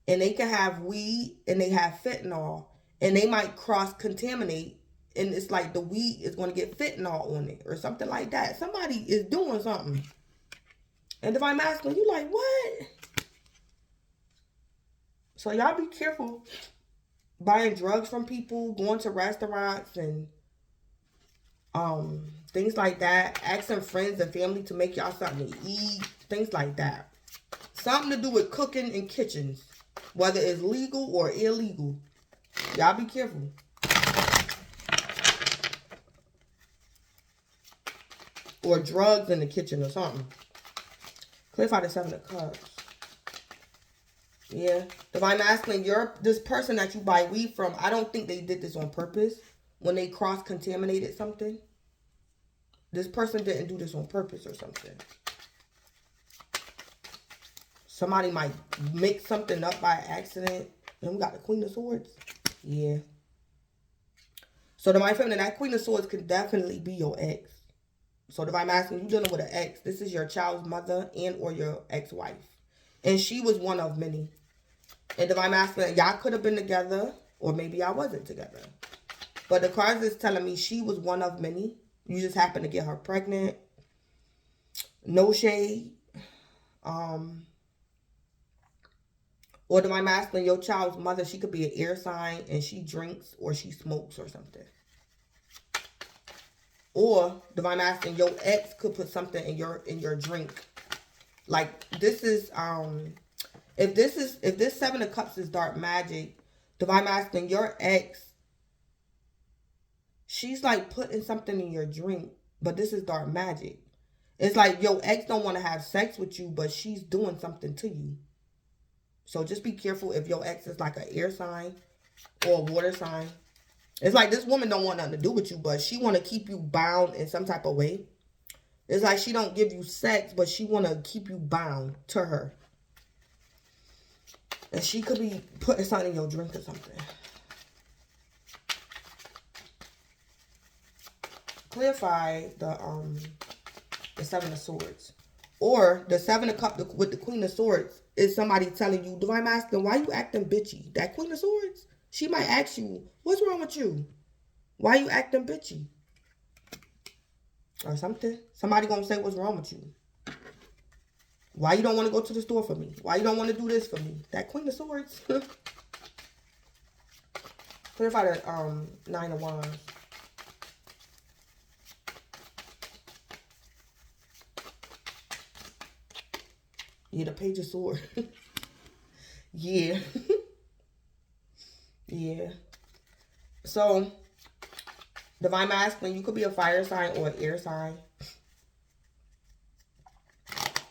and they can have weed, and they have fentanyl, and they might cross-contaminate, and it's like the weed is going to get fentanyl on it, or something like that. Somebody is doing something. And divine masculine, you like, what? So y'all be careful buying drugs from people, going to restaurants and things like that. Asking friends and family to make y'all something to eat. Things like that. Something to do with cooking in kitchens. Whether it's legal or illegal. Y'all be careful. or drugs in the kitchen or something. Clarify the Seven of Cups. Yeah. Divine Masculine, this person that you buy weed from, I don't think they did this on purpose when they cross-contaminated something. This person didn't do this on purpose or something. Somebody might mix something up by accident. And we got the Queen of Swords. Yeah. So Divine Feminine, that Queen of Swords can definitely be your ex. So Divine Masculine, you're dealing with an ex. This is your child's mother and or your ex-wife. And she was one of many. And Divine Masculine, y'all could have been together. Or maybe y'all wasn't together. But the cards is telling me she was one of many. You just happened to get her pregnant. No shade. Or Divine Masculine, your child's mother, she could be an air sign and she drinks or she smokes or something. Or Divine Masculine, your ex could put something in your drink. Like this is if this Seven of Cups is dark magic, Divine Masculine, your ex, she's like putting something in your drink, but this is dark magic. It's like your ex don't want to have sex with you, but she's doing something to you. So just be careful if your ex is like an air sign or a water sign. It's like this woman don't want nothing to do with you, but she want to keep you bound in some type of way. It's like she don't give you sex, but she want to keep you bound to her. And she could be putting something in your drink or something. Clarify the Seven of Swords. Or the Seven of Cups with the Queen of Swords is somebody telling you, Divine Masculine, why you acting bitchy? That Queen of Swords, she might ask you, what's wrong with you? Why you acting bitchy? Or something. Somebody gonna say, what's wrong with you? Why you don't want to go to the store for me? Why you don't want to do this for me? That Queen of Swords. Clarify the Nine of Wands. Yeah, the Page of Swords. Yeah. Yeah. So, Divine Masculine, you could be a fire sign or an air sign.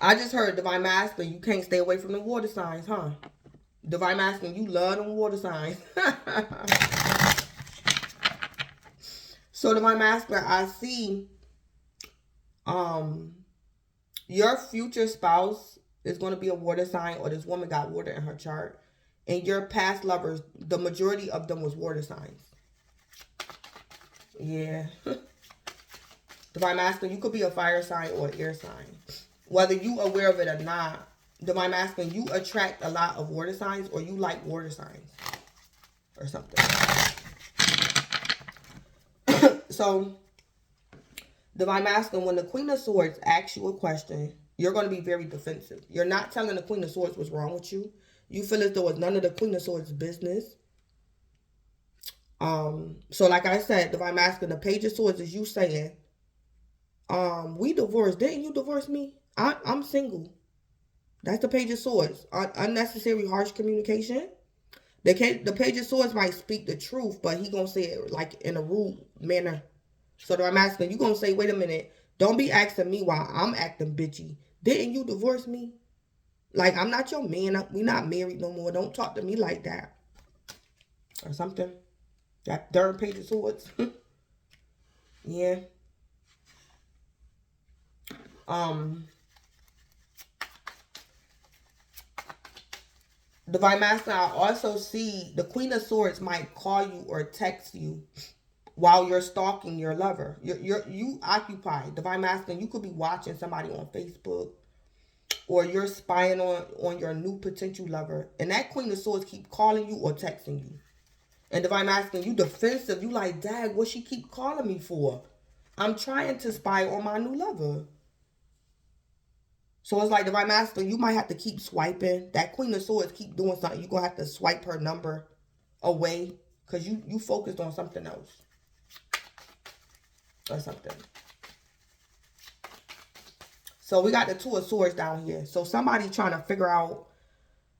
I just heard Divine Masculine, you can't stay away from the water signs, huh? Divine Masculine, you love them water signs. So, Divine Masculine, I see your future spouse is going to be a water sign, or this woman got water in her chart. And your past lovers, the majority of them was water signs. Yeah. Divine Masculine, you could be a fire sign or an air sign. Whether you aware of it or not, Divine Masculine, you attract a lot of water signs, or you like water signs or something. So, Divine Masculine, when the Queen of Swords asks you a question, you're going to be very defensive. You're not telling the Queen of Swords what's wrong with you. You feel as though it's none of the Queen of Swords' business. So like I said, Divine Masculine, the Page of Swords is you saying, we divorced. Didn't you divorce me? I'm single. That's the Page of Swords. Unnecessary harsh communication. The Page of Swords might speak the truth, but he gonna say it like in a rude manner. So Divine Masculine, you gonna say, wait a minute, don't be asking me why I'm acting bitchy. Didn't you divorce me? Like, I'm not your man. We not married no more. Don't talk to me like that. Or something. That third Page of Swords. Yeah. Divine Masculine, I also see the Queen of Swords might call you or text you while you're stalking your lover. You occupy. Divine Masculine, you could be watching somebody on Facebook, or you're spying on your new potential lover. And that Queen of Swords keep calling you or texting you. And Divine Masculine, you defensive. You like, dang, what she keep calling me for? I'm trying to spy on my new lover. So it's like, Divine Masculine, you might have to keep swiping. That Queen of Swords keep doing something. You're going to have to swipe her number away. Because you focused on something else. Or something. So we got the Two of Swords down here. So somebody trying to figure out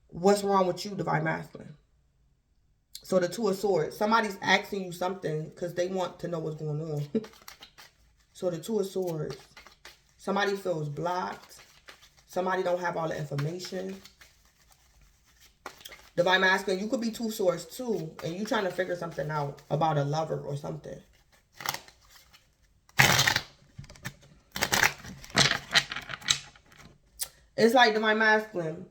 what's wrong with you, Divine Masculine. So the Two of Swords. Somebody's asking you something because they want to know what's going on. So the Two of Swords. Somebody feels blocked. Somebody don't have all the information. Divine Masculine, you could be Two Swords too, and you trying to figure something out about a lover or something. It's like Divine Masculine.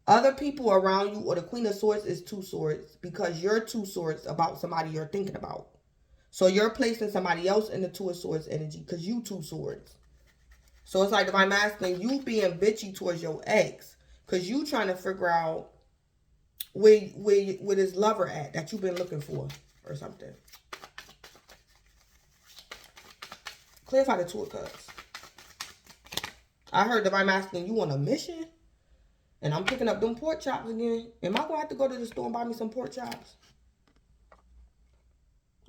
Other people around you or the Queen of Swords is Two Swords because you're Two Swords about somebody you're thinking about. So you're placing somebody else in the Two of Swords energy because you Two Swords. So it's like Divine Masculine, you being bitchy towards your ex because you trying to figure out where this lover at that you've been looking for or something. Clarify the Two of Cups. I heard Divine Masculine, you on a mission? And I'm picking up them pork chops again. Am I going to have to go to the store and buy me some pork chops?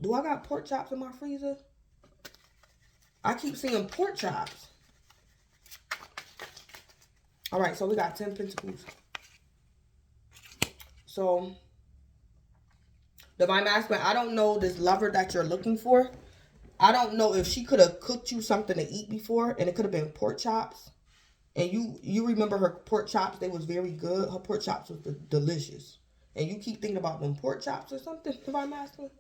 Do I got pork chops in my freezer? I keep seeing pork chops. All right, so we got 10 Pentacles. So, Divine Masculine, I don't know this lover that you're looking for. I don't know if she could have cooked you something to eat before, and it could have been pork chops. And you remember her pork chops, they was very good. Her pork chops was delicious. And you keep thinking about them pork chops or something, Divine Masculine?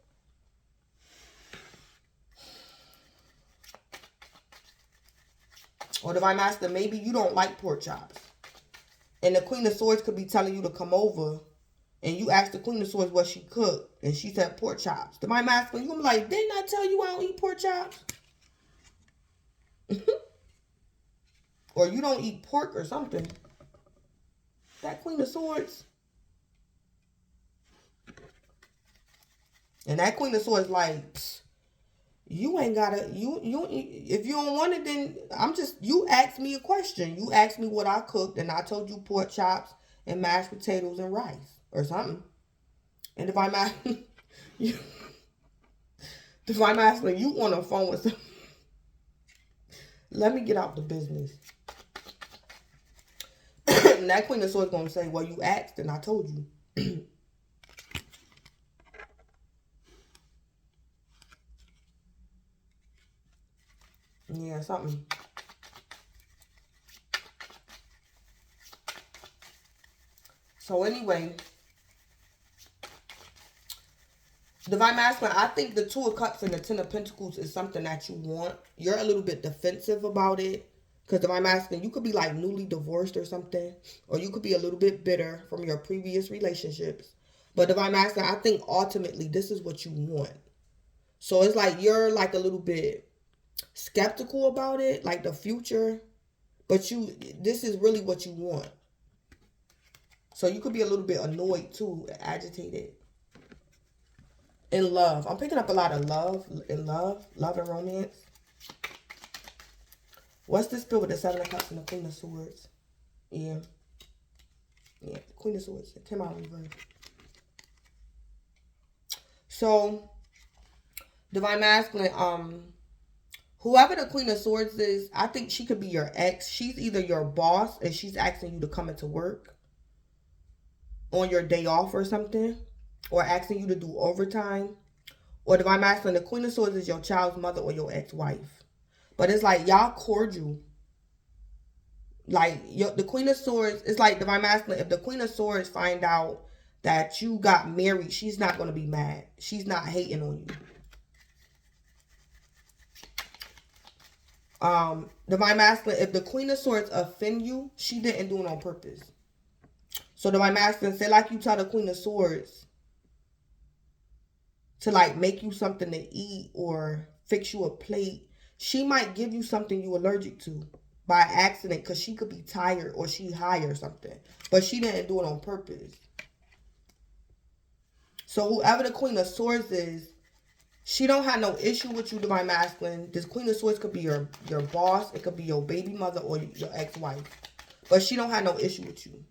Or Divine Masculine, maybe you don't like pork chops. And the Queen of Swords could be telling you to come over. And you asked the Queen of Swords what she cooked. And she said pork chops. Divine Masculine, you're going to be like, didn't I tell you I don't eat pork chops? Or you don't eat pork or something. That Queen of Swords. And that Queen of Swords like, you ain't gotta, if you don't want it, then you asked me a question. You asked me what I cooked and I told you pork chops and mashed potatoes and rice or something. And Divine Masculine, Divine Masculine, you on the phone with some. Let me get out the business. And that Queen of Swords gonna say, well, you asked and I told you. Yeah, something. So anyway, Divine Masculine, I think the Two of Cups and the Ten of Pentacles is something that you want. You're a little bit defensive about it. Because Divine Masculine, you could be like newly divorced or something. Or you could be a little bit bitter from your previous relationships. But Divine Masculine, I think ultimately this is what you want. So it's like you're like a little bit skeptical about it. Like the future. But this is really what you want. So you could be a little bit annoyed too. Agitated. In love. I'm picking up a lot of love. In love. Love and romance. What's this spill with the Seven of Cups and the Queen of Swords? Yeah. Yeah. Queen of Swords. It came out in reverse. So, Divine Masculine, whoever the Queen of Swords is, I think she could be your ex. She's either your boss and she's asking you to come into work on your day off or something. Or asking you to do overtime. Or Divine Masculine, the Queen of Swords is your child's mother or your ex-wife. But it's like y'all cordial. Like the Queen of Swords, it's like Divine Masculine. If the Queen of Swords find out that you got married, she's not going to be mad. She's not hating on you. Divine Masculine, if the Queen of Swords offend you, she didn't do it on purpose. So Divine Masculine, say like you tell the Queen of Swords to like make you something to eat or fix you a plate. She might give you something you're allergic to by accident because she could be tired or she high or something. But she didn't do it on purpose. So whoever the Queen of Swords is, she don't have no issue with you, Divine Masculine. This Queen of Swords could be your boss. It could be your baby mother or your ex-wife. But she don't have no issue with you.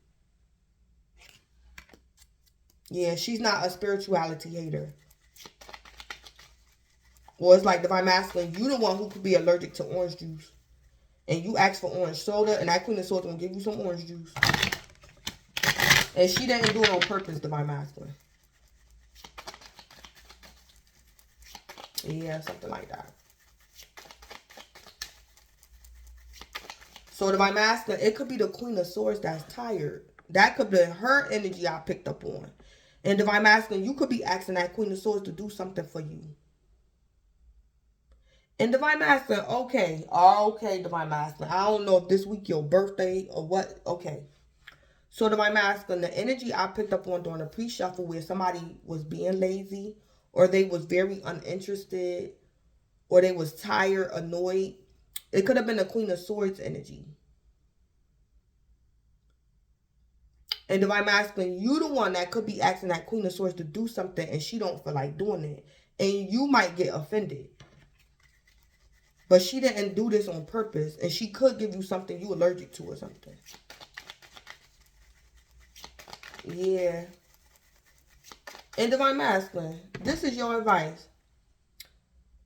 Yeah, she's not a spirituality hater. Or it's like Divine Masculine, you the one who could be allergic to orange juice. And you ask for orange soda, and that Queen of Swords gonna give you some orange juice. And she didn't do it on purpose, Divine Masculine. Yeah, something like that. So Divine Masculine, it could be the Queen of Swords that's tired. That could be her energy I picked up on. And Divine Masculine, you could be asking that Queen of Swords to do something for you. And Divine Masculine, okay. Okay, Divine Masculine. I don't know if this week your birthday or what. Okay. So Divine Masculine, the energy I picked up on during the pre-shuffle where somebody was being lazy or they was very uninterested or they was tired, annoyed. It could have been the Queen of Swords energy. And Divine Masculine, you the one that could be asking that Queen of Swords to do something and she don't feel like doing it. And you might get offended. But she didn't do this on purpose. And she could give you something you allergic to or something. Yeah. And Divine Masculine, this is your advice.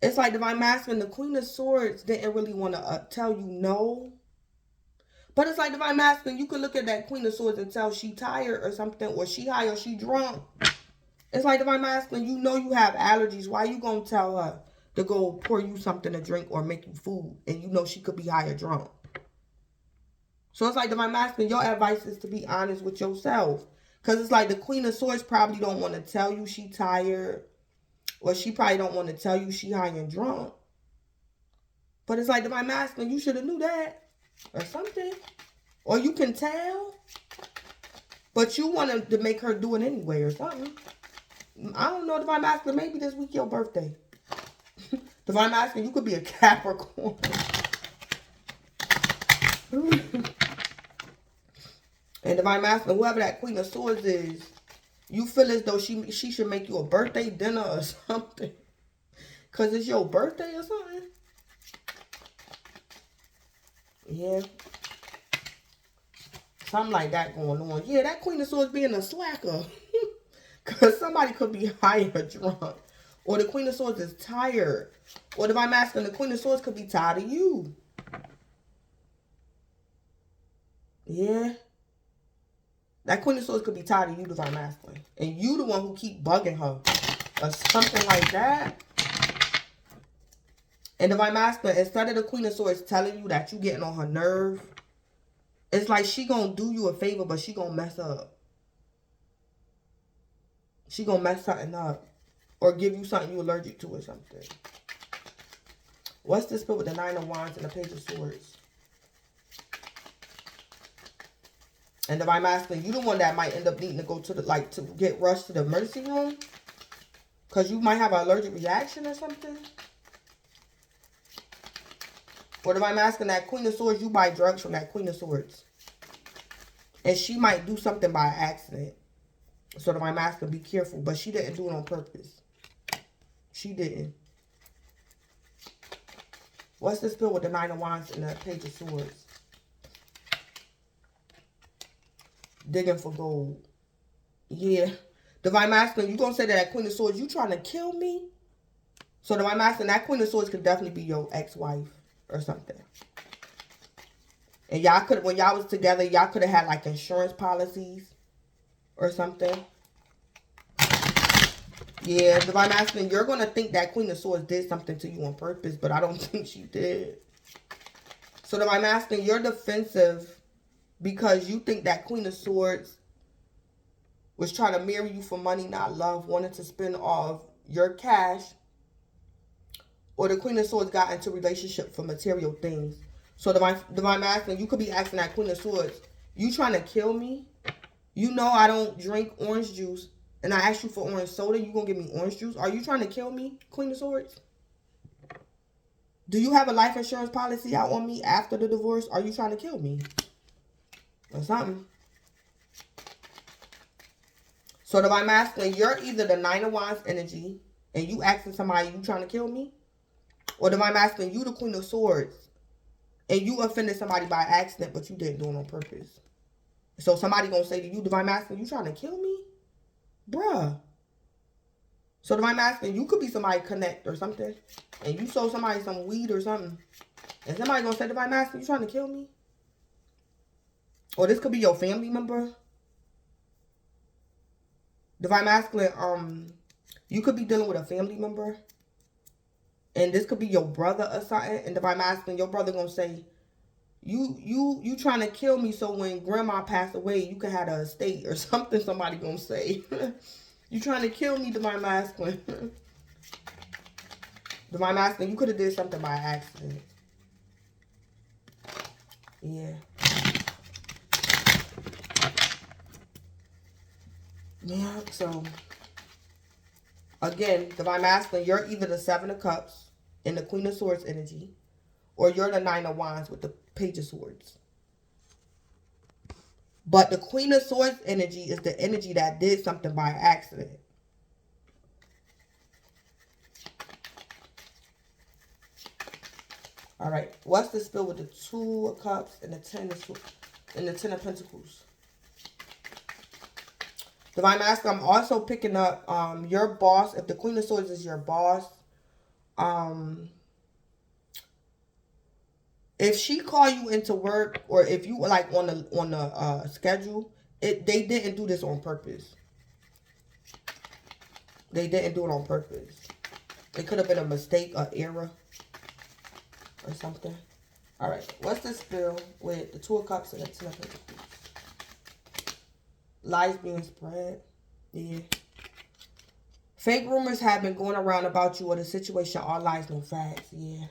It's like Divine Masculine, the Queen of Swords didn't really want to tell you no. But it's like Divine Masculine, you could look at that Queen of Swords and tell she tired or something, or she high or she drunk. It's like Divine Masculine, you know you have allergies. Why you going to tell her to go pour you something to drink or make you food? And you know she could be high or drunk. So it's like Divine Masculine, your advice is to be honest with yourself. Because it's like the Queen of Swords probably don't want to tell you she tired. Or she probably don't want to tell you she high and drunk. But it's like Divine Masculine, you should have knew that. Or something. Or you can tell. But you wanted to make her do it anyway or something. I don't know, Divine Masculine, maybe this week your birthday. Divine Masculine, you could be a Capricorn. And Divine Masculine, whoever that Queen of Swords is, you feel as though she should make you a birthday dinner or something. Because it's your birthday or something. Yeah. Something like that going on. Yeah, that Queen of Swords being a slacker. Because somebody could be high or drunk. Or the Queen of Swords is tired. Or Divine Masculine, the Queen of Swords could be tired of you. Yeah. That Queen of Swords could be tired of you, Divine Masculine. And you the one who keep bugging her. Or something like that. And Divine Masculine, instead of the Queen of Swords telling you that you getting on her nerve, it's like she gonna do you a favor, but she gonna mess up. She gonna mess something up. Or give you something you allergic to or something. What's this split with the Nine of Wands and the Page of Swords? And Divine Masculine, you the one that might end up needing to go to the, like, to get rushed to the emergency room. Because you might have an allergic reaction or something. Or Divine Masculine, that Queen of Swords, you buy drugs from that Queen of Swords. And she might do something by accident. So Divine Masculine, be careful. But she didn't do it on purpose. She didn't. What's the spell with the Nine of Wands and the Page of Swords? Digging for gold. Yeah. Divine Masculine, you gonna say that Queen of Swords, you trying to kill me? So Divine Masculine, that Queen of Swords could definitely be your ex-wife or something. And y'all could, when y'all was together, y'all could have had like insurance policies or something. Yeah, Divine Masculine, you're going to think that Queen of Swords did something to you on purpose, but I don't think she did. So Divine Masculine, you're defensive because you think that Queen of Swords was trying to marry you for money, not love, wanted to spend all of your cash. Or the Queen of Swords got into a relationship for material things. So Divine Masculine, you could be asking that Queen of Swords, you trying to kill me? You know I don't drink orange juice. And I asked you for orange soda, you gonna give me orange juice? Are you trying to kill me, Queen of Swords? Do you have a life insurance policy out on me after the divorce? Are you trying to kill me? Or something. So Divine Masculine, you're either the Nine of Wands energy and you asking somebody, you trying to kill me? Or Divine Masculine, you the Queen of Swords and you offended somebody by accident, but you didn't do it on purpose. So somebody gonna say to you, Divine Masculine, you trying to kill me? Bruh. So Divine Masculine, you could be somebody connect or something. And you sold somebody some weed or something. And somebody gonna say, Divine Masculine, you trying to kill me? Or this could be your family member. Divine Masculine, you could be dealing with a family member. And this could be your brother or something. And Divine Masculine, your brother gonna say, You trying to kill me so when grandma passed away, you can have an estate or something somebody gonna say. You trying to kill me, Divine Masculine. Divine Masculine, you could have did something by accident. Yeah. Yeah, so again, Divine Masculine, you're either the Seven of Cups in the Queen of Swords energy, or you're the Nine of Wands with the Page of Swords. But the Queen of Swords energy is the energy that did something by accident. All right, what's the spell with the Two of Cups and the Ten of Pentacles? Divine Masculine, I'm also picking up your boss. If the Queen of Swords is your boss, if she call you into work, or if you were like on the schedule, they didn't do this on purpose. They didn't do it on purpose. It could have been a mistake, an error, or something. All right, what's the spell with the Two of Cups and the Ten of Pentacles? Lies being spread. Yeah. Fake rumors have been going around about you, or the situation all lies, no facts. Yeah.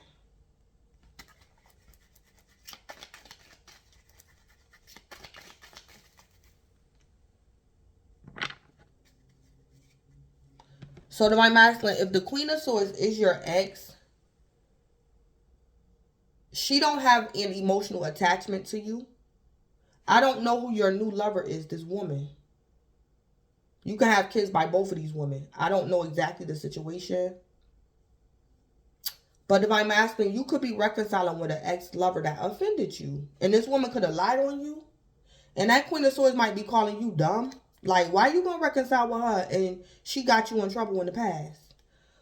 So, Divine Masculine, if the Queen of Swords is your ex, she don't have an emotional attachment to you. I don't know who your new lover is, this woman. You can have kids by both of these women. I don't know exactly the situation. But Divine Masculine, you could be reconciling with an ex-lover that offended you. And this woman could have lied on you. And that Queen of Swords might be calling you dumb. Like, why you going to reconcile with her and she got you in trouble in the past?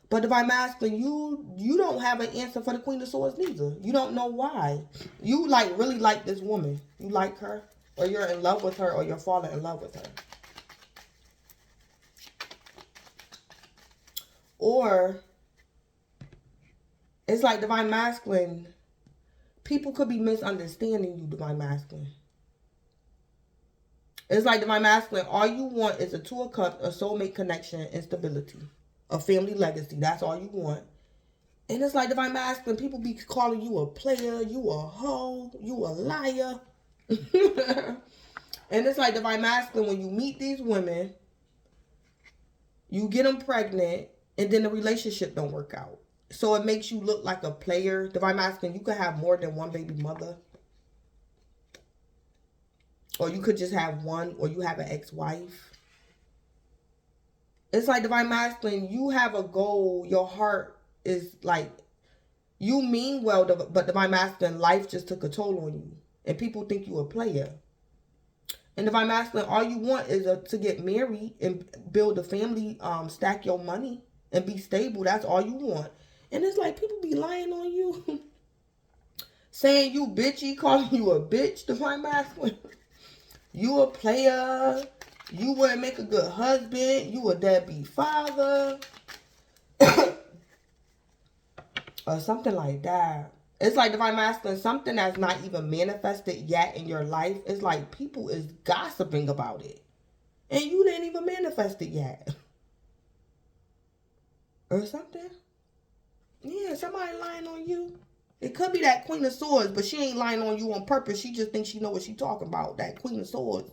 But Divine Masculine, you don't have an answer for the Queen of Swords neither. You don't know why. You really like this woman. You like her, or you're in love with her, or you're falling in love with her. Or it's like Divine Masculine, people could be misunderstanding you, Divine Masculine. It's like Divine Masculine, all you want is a Two of Cups, a soulmate connection, and stability. A family legacy. That's all you want. And it's like Divine Masculine, people be calling you a player, you a hoe, you a liar. And it's like Divine Masculine, when you meet these women, you get them pregnant, and then the relationship don't work out. So it makes you look like a player. Divine Masculine, you could have more than one baby mother. Or you could just have one, or you have an ex-wife. It's like Divine Masculine, you have a goal. Your heart is like, you mean well, but Divine Masculine, life just took a toll on you. And people think you a player. And Divine Masculine, all you want is to get married and build a family, stack your money and be stable. That's all you want. And it's like people be lying on you. Saying you bitchy, calling you a bitch, Divine Masculine. You a player. You wouldn't make a good husband. You a deadbeat father. Or something like that. It's like Divine Masculine, something that's not even manifested yet in your life. It's like people is gossiping about it. And you didn't even manifest it yet. Or something. Yeah, somebody lying on you. It could be that Queen of Swords, but she ain't lying on you on purpose. She just thinks she know what she talking about. That Queen of Swords.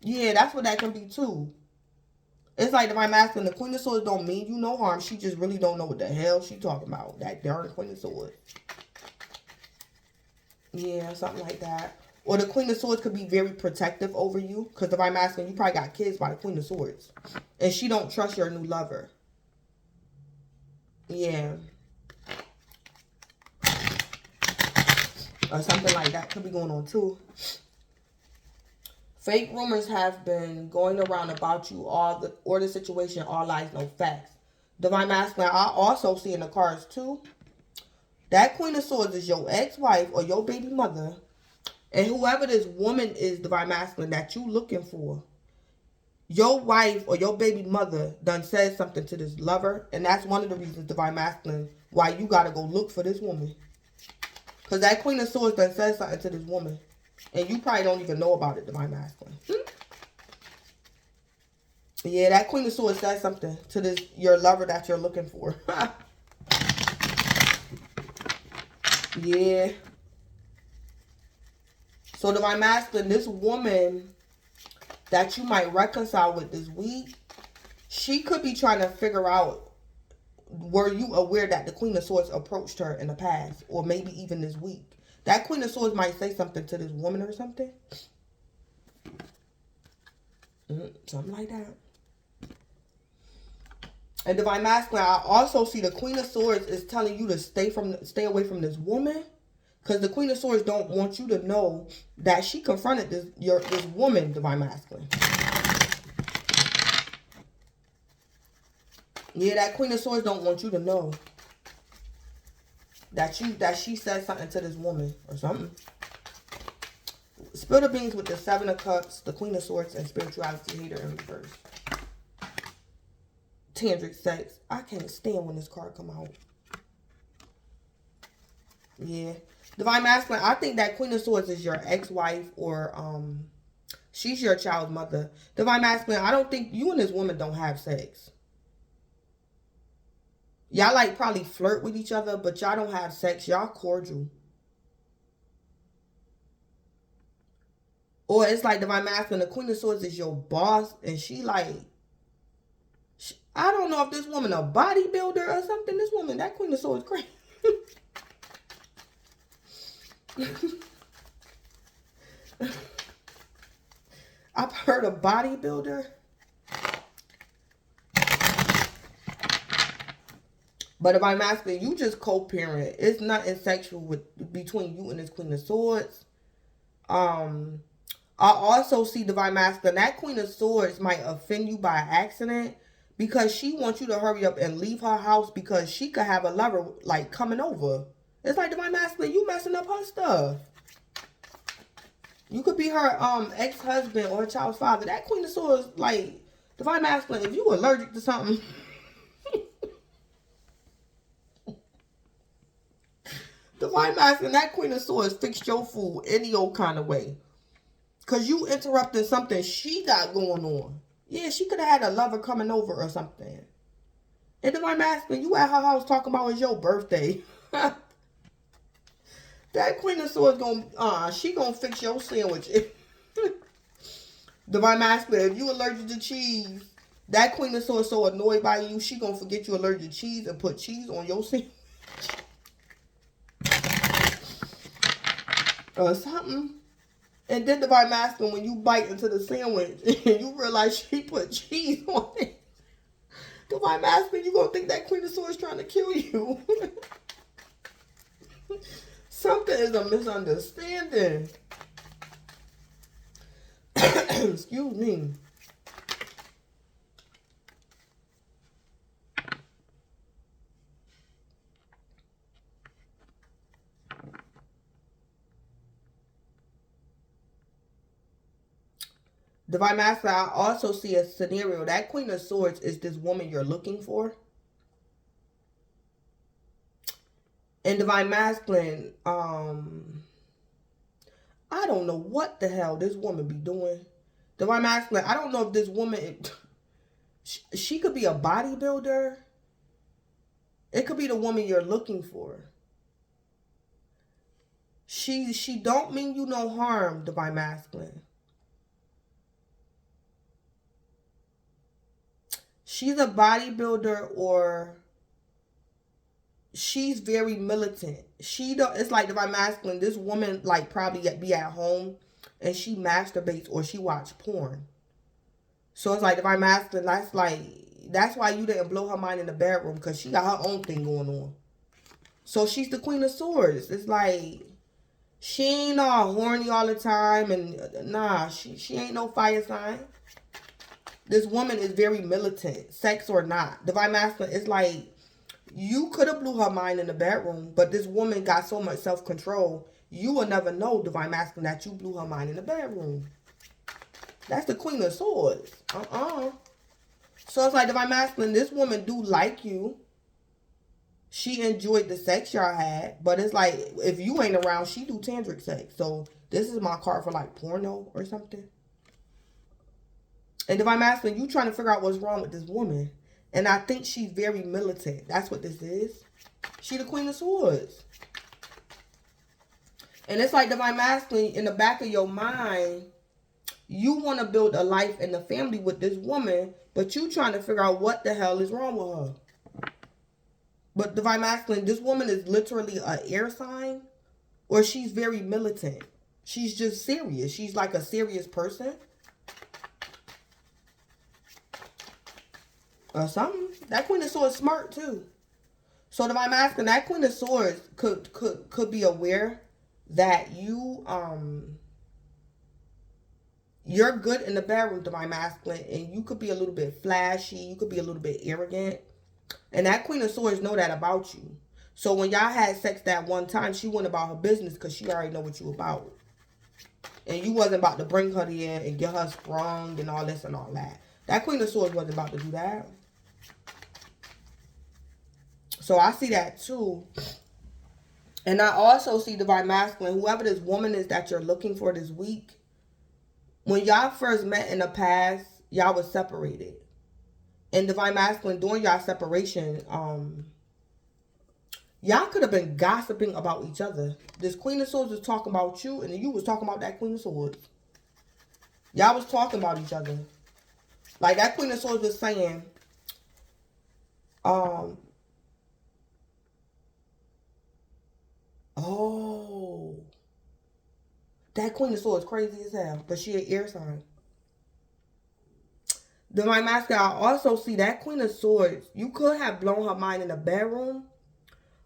Yeah, that's what that can be too. It's like Divine Masculine, the Queen of Swords don't mean you no harm. She just really don't know what the hell she talking about. That darn Queen of Swords. Yeah, something like that. Or the Queen of Swords could be very protective over you. Because Divine Masculine, you probably got kids by the Queen of Swords. And she don't trust your new lover. Yeah. Or something like that could be going on too. Fake rumors have been going around about you, or the situation, all lies, no facts. Divine Masculine, I also see in the cards too. That Queen of Swords is your ex-wife or your baby mother. And whoever this woman is, Divine Masculine, that you looking for, your wife or your baby mother done said something to this lover. And that's one of the reasons, Divine Masculine, why you got to go look for this woman. Because that Queen of Swords done said something to this woman. And you probably don't even know about it, Divine Masculine. Yeah, that Queen of Swords said something to this your lover that you're looking for. Yeah. So Divine Masculine, this woman that you might reconcile with this week, she could be trying to figure out, were you aware that the Queen of Swords approached her in the past? Or maybe even this week. That Queen of Swords might say something to this woman or something. Something like that. And Divine Masculine, I also see the Queen of Swords is telling you to stay away from this woman. Because the Queen of Swords don't want you to know that she confronted this woman, Divine Masculine. Yeah, that Queen of Swords don't want you to know that she said something to this woman or something. Spill the beans with the Seven of Cups, the Queen of Swords, and Spirituality Hater in reverse. Tantric sex. I can't stand when this card come out. Yeah. Divine Masculine, I think that Queen of Swords is your ex-wife or she's your child's mother. Divine Masculine, I don't think you and this woman don't have sex. Y'all like probably flirt with each other, but y'all don't have sex. Y'all cordial. Or it's like Divine Masculine, the Queen of Swords is your boss, and she like, I don't know if this woman a bodybuilder or something. This woman, that Queen of Swords crazy. I've heard a bodybuilder. But if I'm asking, you just co-parent. It's nothing sexual between you and this Queen of Swords. I also see Divine Masculine. That Queen of Swords might offend you by accident because she wants you to hurry up and leave her house because she could have a lover like coming over. It's like Divine Masculine, you messing up her stuff. You could be her ex-husband or her child's father. That Queen of Swords, like, Divine Masculine, if you allergic to something, Divine Masculine, that Queen of Swords fixed your food any old kind of way. Because you interrupted something she got going on. Yeah, she could have had a lover coming over or something. And Divine Masculine, you at her house talking about it's your birthday. That Queen of Swords she gonna fix your sandwich. Divine Masculine, if you allergic to cheese, that Queen of Swords so annoyed by you, she gonna forget you allergic to cheese and put cheese on your sandwich. Or something. And then Divine Masculine, when you bite into the sandwich and you realize she put cheese on it, Divine Masculine, you gonna think that Queen of Swords trying to kill you. Something is a misunderstanding. Excuse me. Divine Master, I also see a scenario. That Queen of Swords is this woman you're looking for. And Divine Masculine, I don't know what the hell this woman be doing. Divine Masculine, I don't know if this woman, she could be a bodybuilder. It could be the woman you're looking for. She don't mean you no harm, Divine Masculine. She's a bodybuilder or she's very militant. It's like Divine Masculine, this woman like probably be at home and she masturbates or she watch porn. So it's like Divine Masculine, that's why you didn't blow her mind in the bedroom because she got her own thing going on. So she's the Queen of Swords. It's like she ain't all horny all the time and nah, she ain't no fire sign. This woman is very militant, sex or not. Divine Masculine, it's like you could have blew her mind in the bedroom, but this woman got so much self-control, you will never know, Divine Masculine, that you blew her mind in the bedroom. That's the Queen of Swords. So it's like Divine Masculine, this woman do like you. She enjoyed the sex y'all had, but it's like if you ain't around, she do tantric sex. So this is my card for like porno or something. And Divine Masculine, you trying to figure out what's wrong with this woman. And I think she's very militant. That's what this is. She the Queen of Swords. And it's like Divine Masculine, in the back of your mind, you want to build a life and a family with this woman, but you trying to figure out what the hell is wrong with her. But Divine Masculine, this woman is literally an air sign, or she's very militant. She's just serious. She's like a serious person. Or something. That Queen of Swords smart too. So Divine Masculine, that Queen of Swords could be aware that you're good in the bedroom, Divine Masculine, and you could be a little bit flashy, you could be a little bit arrogant. And that Queen of Swords know that about you. So when y'all had sex that one time, she went about her business because she already know what you about. And you wasn't about to bring her in and get her sprung and all this and all that. That Queen of Swords wasn't about to do that. So I see that too. And I also see Divine Masculine, whoever this woman is that you're looking for this week, when y'all first met in the past, y'all was separated. And Divine Masculine, during y'all separation, y'all could have been gossiping about each other. This Queen of Swords was talking about you, and you was talking about that Queen of Swords. Y'all was talking about each other. Like that Queen of Swords was saying, oh, that Queen of Swords crazy as hell, but she an air sign. Divine Masculine, I also see that Queen of Swords, you could have blown her mind in the bedroom,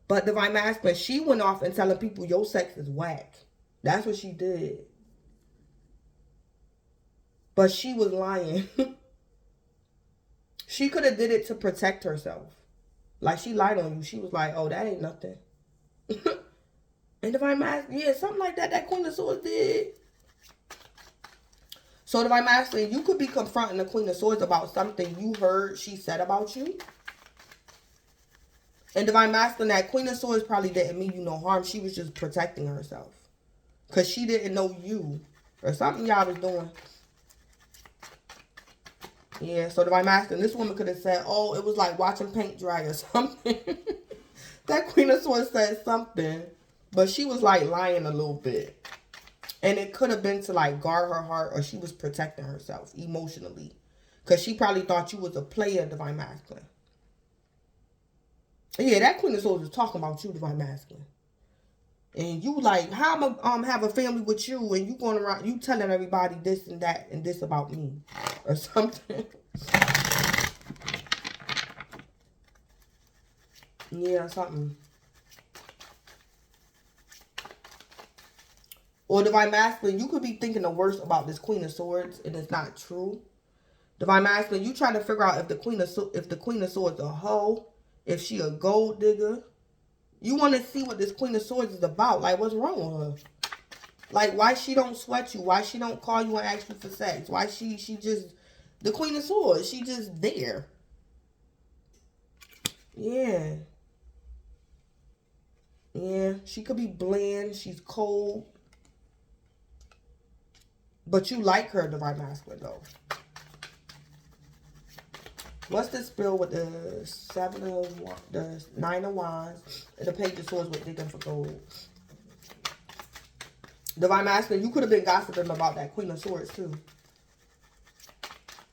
but Divine Masculine, she went off and telling people your sex is whack. That's what she did. But she was lying. She could have did it to protect herself. Like she lied on you. She was like, oh, that ain't nothing. And Divine Masculine, yeah, something like that. That Queen of Swords did. So Divine Masculine, you could be confronting the Queen of Swords about something you heard she said about you. And Divine Masculine, that Queen of Swords probably didn't mean you no harm. She was just protecting herself. Because she didn't know you. Or something y'all was doing. Yeah, so Divine Masculine, this woman could have said, oh, it was like watching paint dry or something. That Queen of Swords said something. But she was like lying a little bit. And it could have been to like guard her heart, or she was protecting herself emotionally. Because she probably thought you was a player, Divine Masculine. Yeah, that Queen of Swords was talking about you, Divine Masculine. And you like, how am I have a family with you, and you going around, you telling everybody this and that and this about me. Or something. Yeah, something. Or Divine Masculine, you could be thinking the worst about this Queen of Swords, and it's not true. Divine Masculine, you trying to figure out if the Queen of Swords a hoe, if she a gold digger. You want to see what this Queen of Swords is about. Like, what's wrong with her? Like, why she don't sweat you? Why she don't call you and ask you for sex? Why she just the Queen of Swords? She just there. Yeah. Yeah, she could be bland. She's cold. But you like her, Divine Masculine, though. What's the spill with the the 9 of Wands, and the Page of Swords with digging for gold? Divine Masculine, you could have been gossiping about that Queen of Swords, too.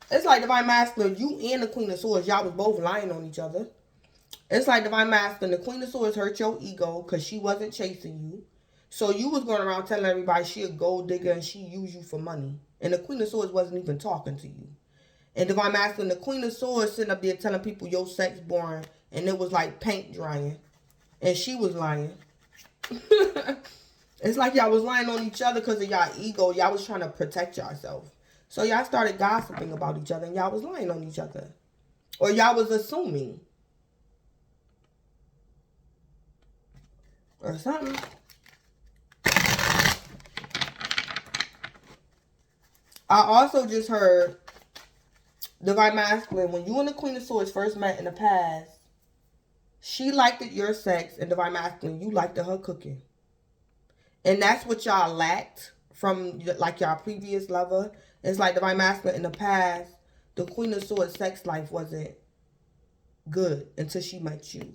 It's like Divine Masculine, you and the Queen of Swords, y'all was both lying on each other. It's like Divine Masculine, the Queen of Swords hurt your ego because she wasn't chasing you. So you was going around telling everybody she a gold digger and she used you for money. And the Queen of Swords wasn't even talking to you. And Divine Masculine, the Queen of Swords sitting up there telling people your sex boring. And it was like paint drying. And she was lying. It's like y'all was lying on each other because of y'all ego. Y'all was trying to protect yourself. So y'all started gossiping about each other and y'all was lying on each other. Or y'all was assuming. Or something. I also just heard Divine Masculine, when you and the Queen of Swords first met in the past, She liked it, your sex, and Divine Masculine, you liked it, her cooking. And that's what y'all lacked from like y'all previous lover. It's like Divine Masculine in the past, the Queen of Swords sex life wasn't good until she met you.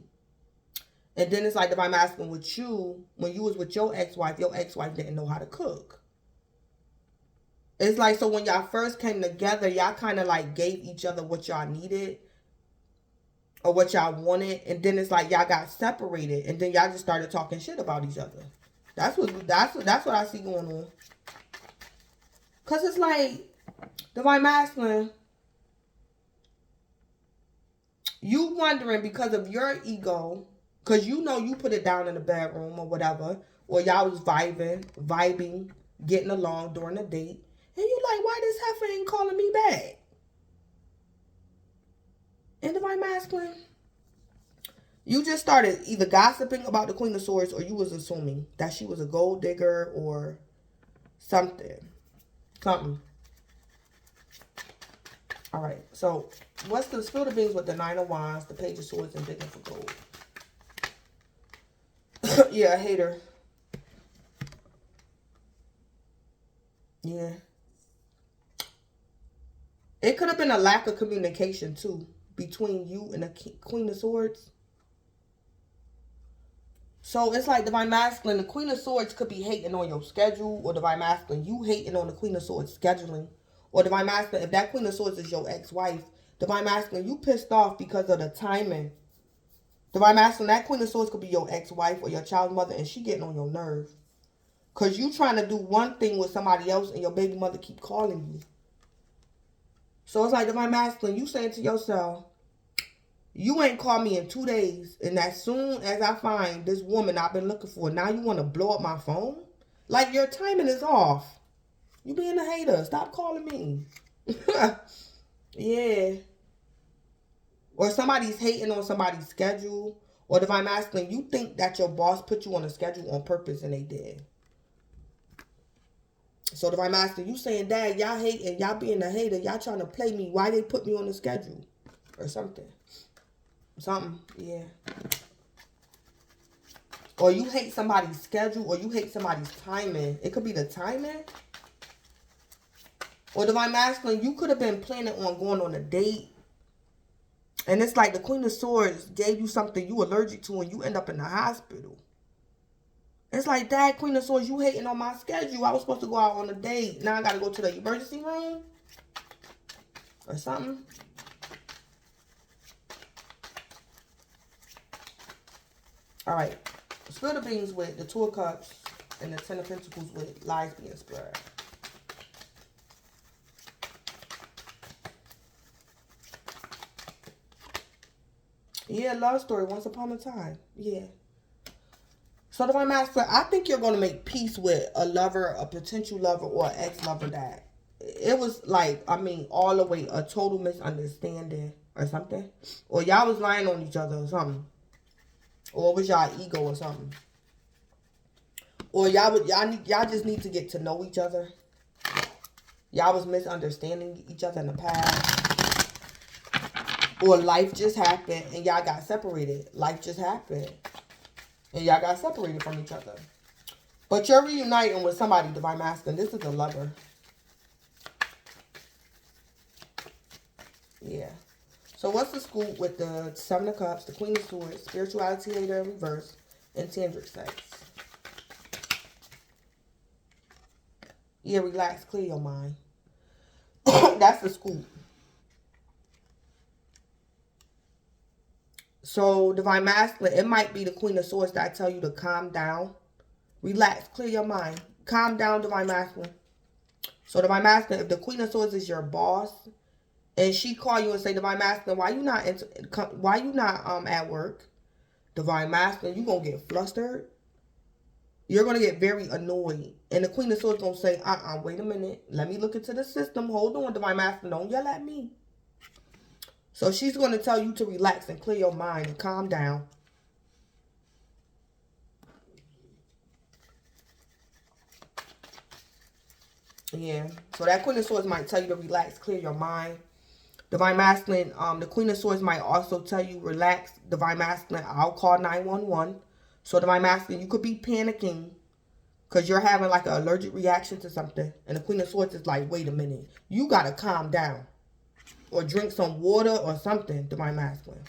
And then it's like Divine Masculine with you, when you was with your ex-wife didn't know how to cook. It's like, so when y'all first came together, y'all kind of like gave each other what y'all needed or what y'all wanted, and then it's like y'all got separated, and then y'all just started talking shit about each other. That's what I see going on. Cause it's like Divine Masculine, you wondering because of your ego, cause you know you put it down in the bedroom or whatever, or y'all was vibing, getting along during the date, and you like, why this heifer ain't calling me back? And Divine Masculine, you just started either gossiping about the Queen of Swords or you was assuming that she was a gold digger or something. Something. All right. So, what's the spill the beans with the Nine of Wands, the Page of Swords, and digging for gold? Yeah, a hater. Yeah. It could have been a lack of communication, too, between you and the Queen of Swords. So it's like Divine Masculine, the Queen of Swords could be hating on your schedule, or Divine Masculine, you hating on the Queen of Swords scheduling. Or Divine Masculine, if that Queen of Swords is your ex-wife, Divine Masculine, you pissed off because of the timing. Divine Masculine, that Queen of Swords could be your ex-wife or your child's mother, and she getting on your nerve. Because you trying to do one thing with somebody else, and your baby mother keep calling you. So it's like Divine Masculine, you saying to yourself, you ain't called me in 2 days, and as soon as I find this woman I've been looking for, now you want to blow up my phone? Like, your timing is off. You being a hater. Stop calling me. Yeah. Or somebody's hating on somebody's schedule. Or Divine Masculine, you think that your boss put you on a schedule on purpose, and they did. So Divine Masculine, you saying, Dad, y'all hating, y'all being a hater, y'all trying to play me. Why they put me on the schedule? Or something. Something, yeah. Or you hate somebody's schedule, or you hate somebody's timing. It could be the timing. Or Divine Masculine, you could have been planning on going on a date. And it's like the Queen of Swords gave you something you allergic to, and you end up in the hospital. It's like, Dad, Queen of Swords, you hating on my schedule. I was supposed to go out on a date. Now I got to go to the emergency room. Or something. All right. Spill the beans with the Two of Cups and the Ten of Pentacles with lies being spread. Yeah, love story. Once upon a time. Yeah. So Divine Masculine, I think you're going to make peace with a lover, a potential lover, or an ex-lover that it was like, I mean, all the way a total misunderstanding or something. Or y'all was lying on each other or something. Or it was y'all ego or something. Or y'all just need to get to know each other. Y'all was misunderstanding each other in the past. Or life just happened and y'all got separated. Life just happened. And y'all got separated from each other. But you're reuniting with somebody, Divine Masculine. This is a lover. Yeah. So what's the scoop with the Seven of Cups, the Queen of Swords, spirituality hater in reverse, and tantric sex? Yeah, relax, clear your mind. That's the scoop. So, Divine Masculine, it might be the Queen of Swords that tell you to calm down. Relax, clear your mind. Calm down, Divine Masculine. So, Divine Masculine, if the Queen of Swords is your boss, and she call you and say, Divine Masculine, why you not at work? Divine Masculine, you gonna get flustered. You're gonna get very annoyed. And the Queen of Swords gonna say, wait a minute. Let me look into the system. Hold on, Divine Masculine, don't yell at me. So she's going to tell you to relax and clear your mind and calm down. Yeah. So that Queen of Swords might tell you to relax, clear your mind. Divine Masculine, the Queen of Swords might also tell you, relax. Divine Masculine, I'll call 911. So Divine Masculine, you could be panicking because you're having like an allergic reaction to something. And the Queen of Swords is like, wait a minute. You got to calm down. Or drink some water or something, Divine Masculine.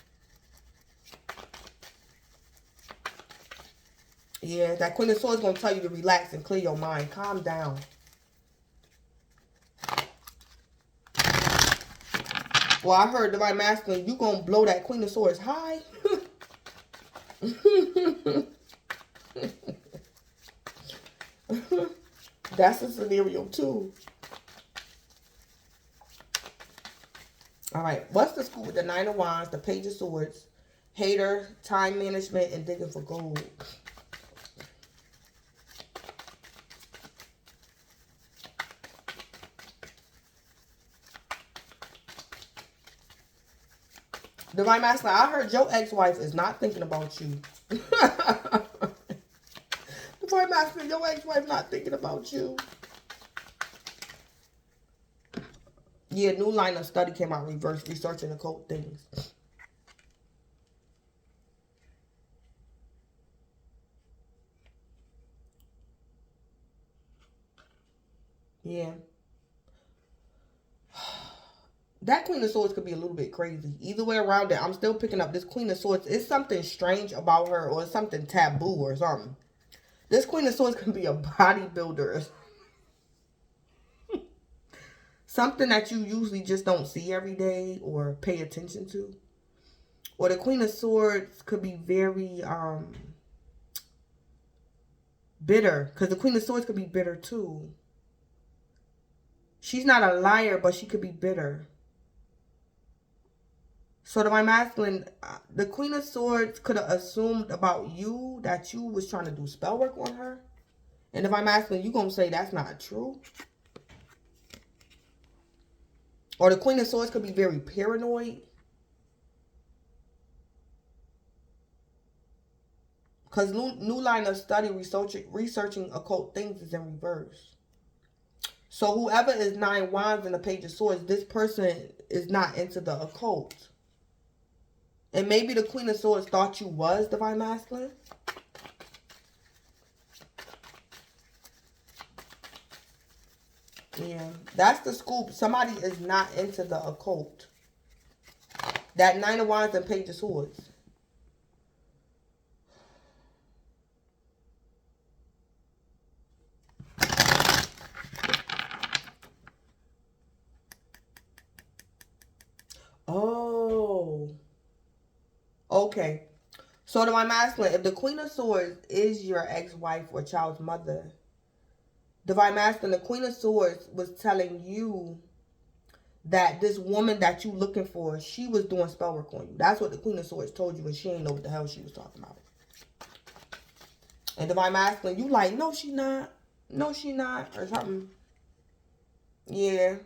Yeah, that Queen of Swords is going to tell you to relax and clear your mind. Calm down. Well, I heard Divine Masculine, you going to blow that Queen of Swords high. That's a scenario too. All right. What's the scoop with the Nine of Wands, the Page of Swords, hater, time management, and digging for gold? Divine Masculine, I heard your ex-wife is not thinking about you. Divine Masculine, your ex-wife not thinking about you. Yeah, new line of study came out, reverse, researching occult things. Yeah. That Queen of Swords could be a little bit crazy. Either way around it, I'm still picking up this Queen of Swords. It's something strange about her, or it's something taboo or something. This Queen of Swords can be a bodybuilder. Something that you usually just don't see every day or pay attention to. Or the Queen of Swords could be very bitter. Because the Queen of Swords could be bitter too. She's not a liar, but she could be bitter. So to my masculine, the Queen of Swords could have assumed about you that you was trying to do spell work on her. And if I'm masculine, you going to say that's not true. Or the Queen of Swords could be very paranoid. Because new line of study researching occult things is in reverse. So whoever is Nine Wands and the Page of Swords, this person is not into the occult. And maybe the Queen of Swords thought you was Divine Masculine. Yeah, that's the scoop. Somebody is not into the occult. That Nine of Wands and Page of Swords. Oh. Okay. So to my masculine, if the Queen of Swords is your ex-wife or child's mother, Divine Masculine, the Queen of Swords was telling you that this woman that you looking for, she was doing spell work on you. That's what the Queen of Swords told you, and she ain't know what the hell she was talking about. And Divine Masculine, you like, no, she not. No, she not. Or something. Yeah.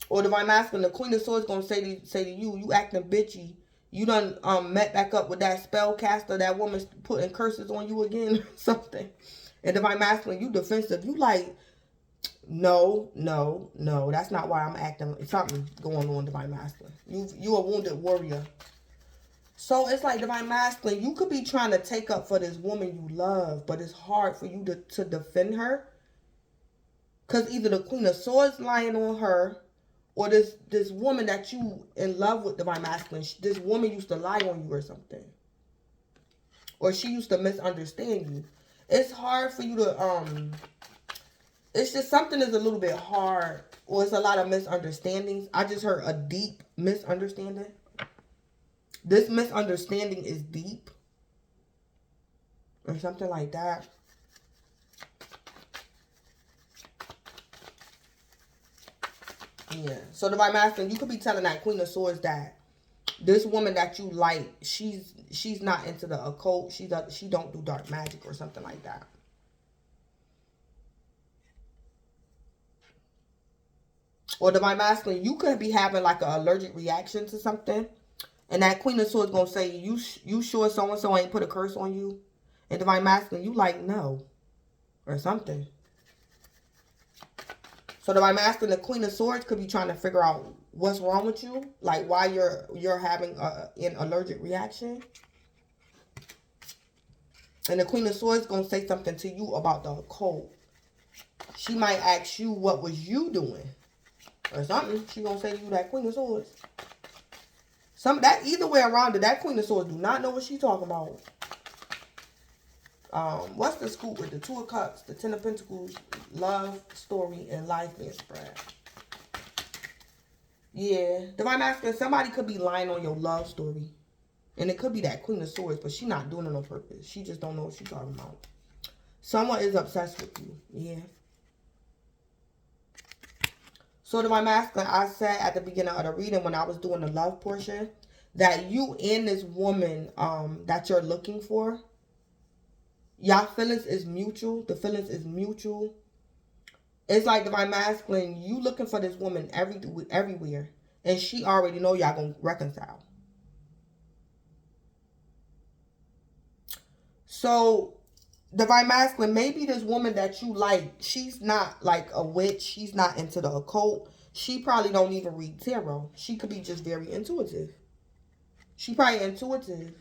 Or Divine Masculine, the Queen of Swords gonna say to you, you acting bitchy. You done met back up with that spellcaster, that woman's putting curses on you again or something. And Divine Masculine, you defensive. You like, no, that's not why I'm acting. Something going on, Divine Masculine. You a wounded warrior. So it's like Divine Masculine, you could be trying to take up for this woman you love, but it's hard for you to defend her. Because either the Queen of Swords lying on her, or this woman that you in love with, Divine Masculine, this woman used to lie on you or something. Or she used to misunderstand you. It's hard for you to, it's just something is a little bit hard. Or it's a lot of misunderstandings. I just heard a deep misunderstanding. This misunderstanding is deep. Or something like that. Yeah. So Divine Masculine, you could be telling that Queen of Swords that this woman that you like, she's not into the occult. She don't do dark magic or something like that. Or Divine Masculine, you could be having like an allergic reaction to something. And that Queen of Swords gonna say, you sure so-and-so ain't put a curse on you? And Divine Masculine, you like, no. Or something. So divine masculine, the Queen of Swords could be trying to figure out what's wrong with you, like why you're having an allergic reaction. And the Queen of Swords gonna say something to you about the occult. She might ask you what was you doing or something. She gonna say to you that Queen of Swords. That either way around it, that Queen of Swords do not know what she's talking about. What's the scoop with the Two of Cups, the Ten of Pentacles, love story, and life being spread? Yeah, divine masculine, somebody could be lying on your love story. And it could be that Queen of Swords, but she not doing it on purpose. She just don't know what she's talking about. Someone is obsessed with you. Yeah. So divine masculine, I said at the beginning of the reading when I was doing the love portion, that you and this woman that you're looking for, y'all feelings is mutual. The feelings is mutual. It's like divine masculine, you looking for this woman everywhere. And she already know y'all gonna reconcile. So, divine masculine, maybe this woman that you like, she's not like a witch. She's not into the occult. She probably don't even read tarot. She could be just very intuitive. She probably intuitive.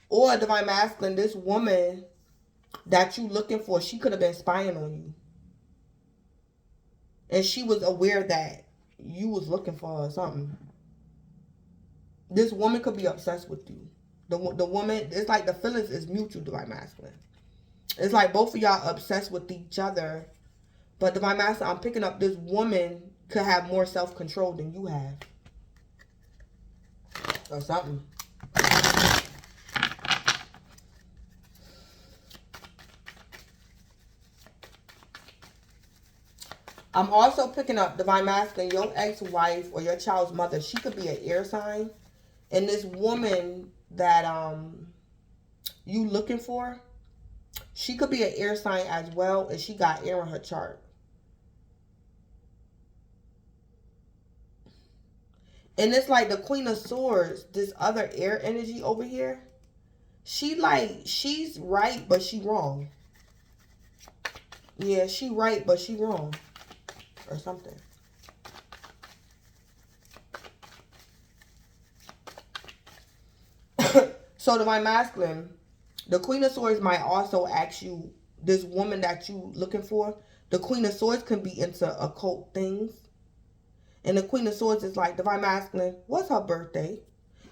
Or divine masculine, this woman that you looking for, she could have been spying on you. And she was aware that you was looking for her or something. This woman could be obsessed with you. The woman, it's like the feelings is mutual, divine masculine. It's like both of y'all obsessed with each other. But divine masculine, I'm picking up this woman could have more self-control than you have. Or something. I'm also picking up divine masculine, your ex-wife or your child's mother. She could be an air sign. And this woman that you looking for, she could be an air sign as well, and she got air in her chart. And it's like the Queen of Swords, this other air energy over here, she's right, but she wrong. Yeah, she right, but she wrong. Or something. So divine masculine, the Queen of Swords might also ask you, this woman that you looking for, the Queen of Swords can be into occult things. And the Queen of Swords is like, divine masculine, what's her birthday?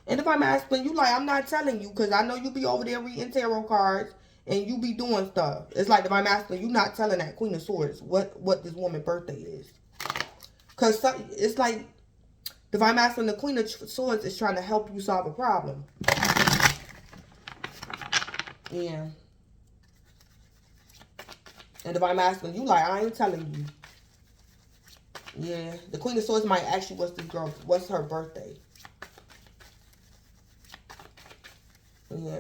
And divine masculine, you like, I'm not telling you because I know you be over there reading tarot cards and you be doing stuff. It's like divine masculine, you not telling that Queen of Swords what this woman's birthday is. Because it's like divine masculine, the Queen of Swords is trying to help you solve a problem. Yeah. And divine masculine, you like, I ain't telling you. Yeah. The Queen of Swords might ask you what's her birthday. Yeah.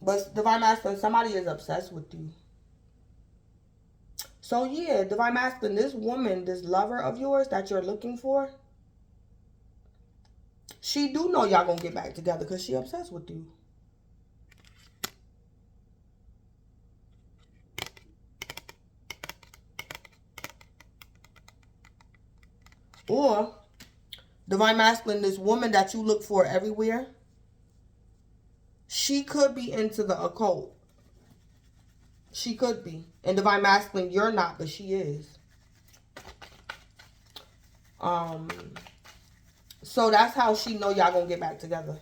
But divine masculine, somebody is obsessed with you. So yeah, divine masculine, this woman, this lover of yours that you're looking for, she do know y'all gonna get back together because she obsessed with you. Or divine masculine, this woman that you look for everywhere, she could be into the occult. She could be. And divine masculine, you're not, but she is. So that's how she know y'all gonna get back together.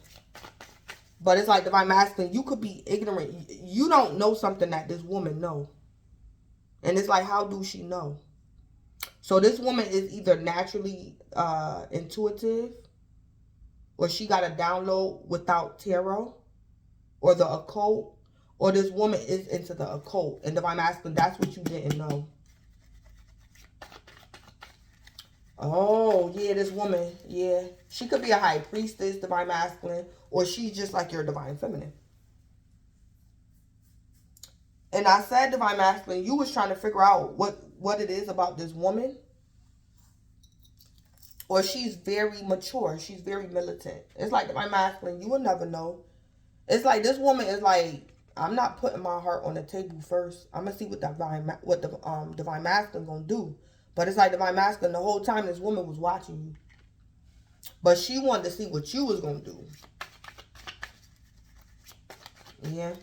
But it's like divine masculine, you could be ignorant. You don't know something that this woman know. And it's like, how do she know? So this woman is either naturally intuitive, or she got a download without tarot or the occult, or this woman is into the occult. And divine masculine, that's what you didn't know. Oh, yeah, this woman, yeah. She could be a high priestess, divine masculine, or she's just like your divine feminine. And I said divine masculine, you was trying to figure out what it is about this woman, or she's very mature. She's very militant. It's like Divine Masculine. You will never know. It's like this woman is like, I'm not putting my heart on the table first. I'm gonna see what the Divine Masculine gonna do. But it's like Divine Masculine, the whole time this woman was watching you, but she wanted to see what you was gonna do. Yeah.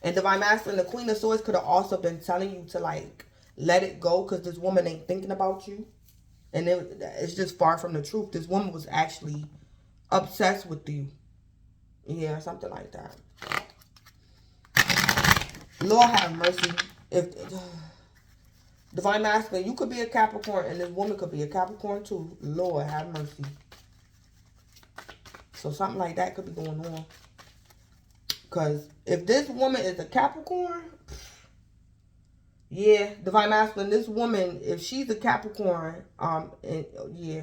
And Divine Masculine, the Queen of Swords could have also been telling you to like let it go because this woman ain't thinking about you. And it's just far from the truth. This woman was actually obsessed with you. Yeah, something like that. Lord have mercy. If Divine Masculine, you could be a Capricorn and this woman could be a Capricorn too. Lord have mercy. So something like that could be going on. Because if this woman is a Capricorn, yeah, Divine Masculine, this woman, if she's a Capricorn, yeah,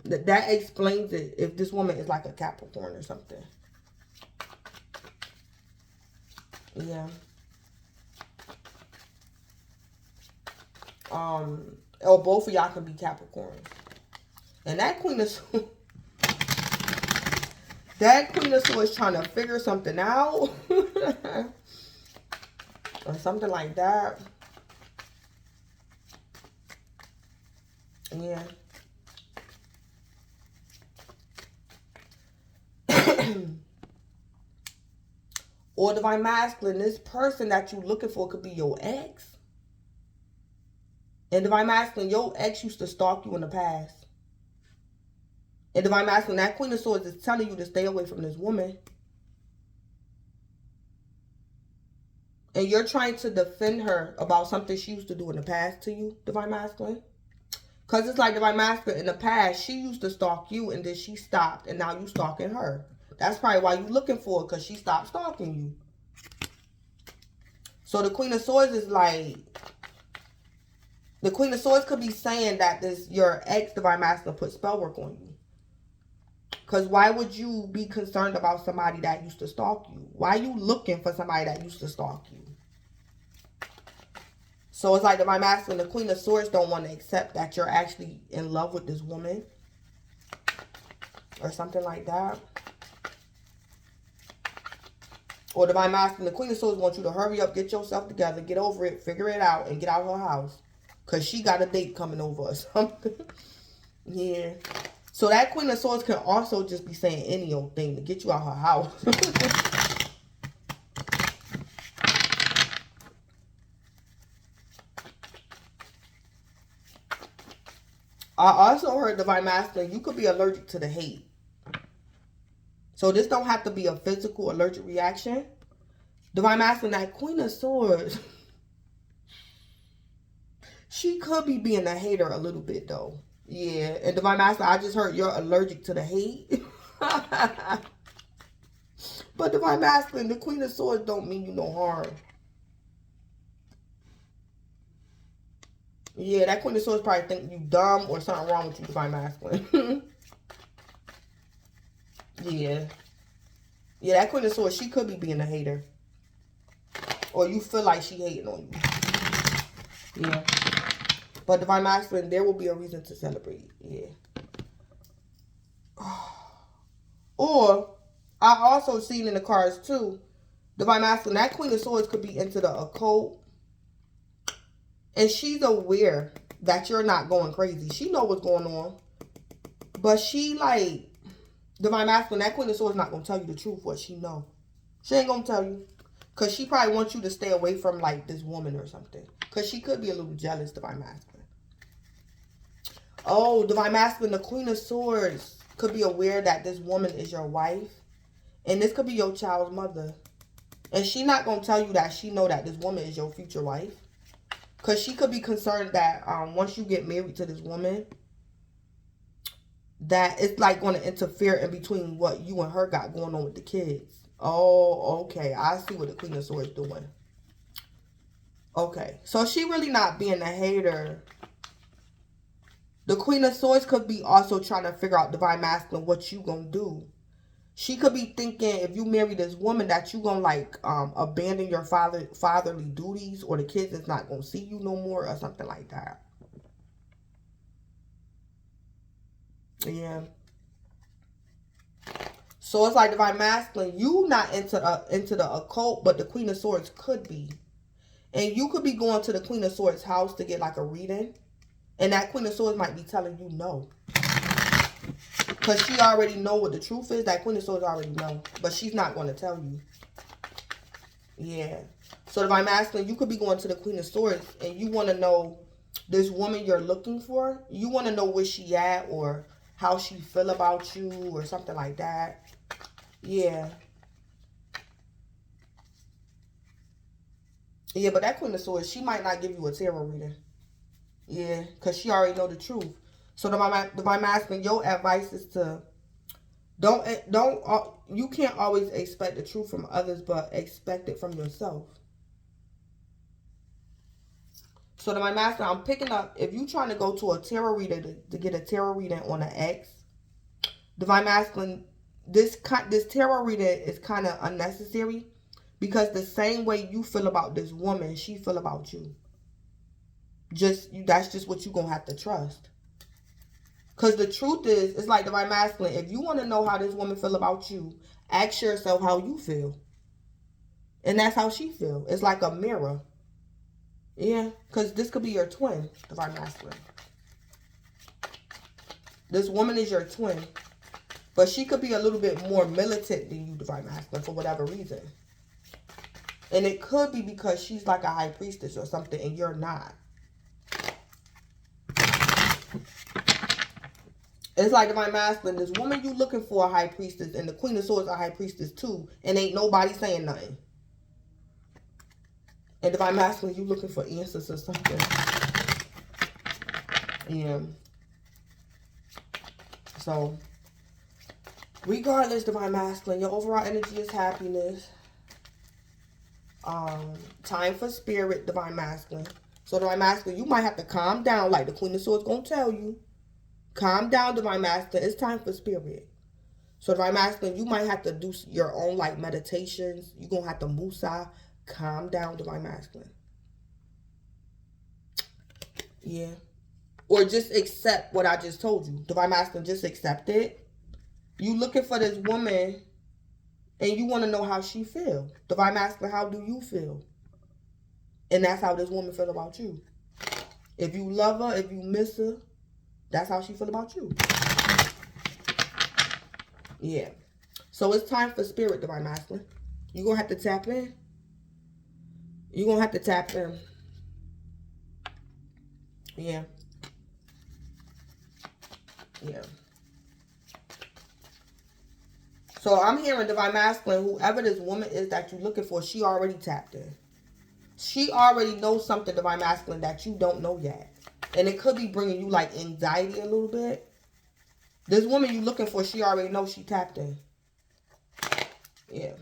that explains it. If this woman is like a Capricorn or something, yeah. Or both of y'all could be Capricorns, and that Queen of Swords, that Queen of Swords trying to figure something out. Or something like that. Yeah. Or Divine Masculine, this person that you're looking for could be your ex. And Divine Masculine, your ex used to stalk you in the past. And Divine Masculine, that Queen of Swords is telling you to stay away from this woman. And you're trying to defend her about something she used to do in the past to you, Divine Masculine. Because it's like Divine Masculine, in the past, she used to stalk you and then she stopped and now you stalking her. That's probably why you're looking for her, because she stopped stalking you. So the Queen of Swords is like, the Queen of Swords could be saying that your ex, Divine Masculine, put spell work on you. Because why would you be concerned about somebody that used to stalk you? Why are you looking for somebody that used to stalk you? So it's like Divine Masculine, the Queen of Swords don't want to accept that you're actually in love with this woman. Or something like that. Or Divine Masculine, the Queen of Swords wants you to hurry up, get yourself together, get over it, figure it out, and get out of her house. Because she got a date coming over or something. Yeah. So that Queen of Swords can also just be saying any old thing to get you out of her house. I also heard Divine Masculine, you could be allergic to the hate. So this don't have to be a physical allergic reaction. Divine Masculine, that Queen of Swords, she could be being a hater a little bit though. Yeah, and Divine Masculine, I just heard you're allergic to the hate. But Divine Masculine, the Queen of Swords don't mean you no harm. Yeah, that Queen of Swords probably think you dumb or something wrong with you, Divine Masculine. Yeah. Yeah, that Queen of Swords, she could be being a hater. Or you feel like she hating on you. Yeah. But Divine Masculine, there will be a reason to celebrate. Yeah. Or, I also seen in the cards too, Divine Masculine, that Queen of Swords could be into the occult. And she's aware that you're not going crazy. She know what's going on. But she like, Divine Masculine, that Queen of Swords not going to tell you the truth, what she know. She ain't going to tell you. Because she probably wants you to stay away from like this woman or something. Because she could be a little jealous, Divine Masculine. Oh, Divine Masculine, the Queen of Swords could be aware that this woman is your wife. And this could be your child's mother. And she not going to tell you that she know that this woman is your future wife. Because she could be concerned that once you get married to this woman, that it's like going to interfere in between what you and her got going on with the kids. Oh, okay. I see what the Queen of Swords doing. Okay. So she really not being a hater. The Queen of Swords could be also trying to figure out, Divine Masculine, what you gonna do. She could be thinking if you marry this woman that you gonna like abandon your fatherly duties, or the kids is not gonna see you no more, or something like that. Yeah. So it's like divine masculine, you not into the occult, but the Queen of Swords could be. And you could be going to the Queen of Swords house to get like a reading. And that Queen of Swords might be telling you no. Because she already know what the truth is. That Queen of Swords already know. But she's not going to tell you. Yeah. So divine masculine, you could be going to the Queen of Swords and you want to know this woman you're looking for. You want to know where she at, or how she feel about you, or something like that. Yeah. Yeah, but that Queen of Swords, she might not give you a tarot reading. Yeah, because she already know the truth. So divine masculine, your advice is to don't you can't always expect the truth from others, but expect it from yourself. So divine masculine, I'm picking up, if you trying to go to a tarot reader to get a tarot reading on an ex, divine masculine, this tarot reading is kind of unnecessary, because the same way you feel about this woman, she feel about you. That's just what you gonna have to trust. Because the truth is, it's like divine masculine, if you want to know how this woman feel about you, ask yourself how you feel. And that's how she feel. It's like a mirror. Yeah, because this could be your twin, divine masculine. This woman is your twin. But she could be a little bit more militant than you, divine masculine, for whatever reason. And it could be because she's like a high priestess or something, and you're not. It's like divine masculine, this woman you looking for a high priestess, and the Queen of Swords a high priestess too, and ain't nobody saying nothing. And divine masculine, you looking for answers or something. Yeah. So, regardless, divine masculine, your overall energy is happiness. Time for spirit, divine masculine. So divine masculine, you might have to calm down, like the Queen of Swords gonna tell you. Calm down, divine masculine. It's time for spirit. So divine masculine, you might have to do your own like meditations. You're gonna have to musa. Calm down, divine masculine. Yeah. Or just accept what I just told you. Divine masculine, just accept it. You looking for this woman and you want to know how she feel. Divine masculine, how do you feel? And that's how this woman feel about you. If you love her, if you miss her, that's how she feel about you. Yeah. So it's time for spirit, divine masculine. You're going to have to tap in. You're going to have to tap in. Yeah. Yeah. So I'm hearing divine masculine, whoever this woman is that you're looking for, she already tapped in. She already knows something, divine masculine, that you don't know yet. And it could be bringing you like anxiety a little bit. This woman you looking for, she already knows she tapped in. Yeah.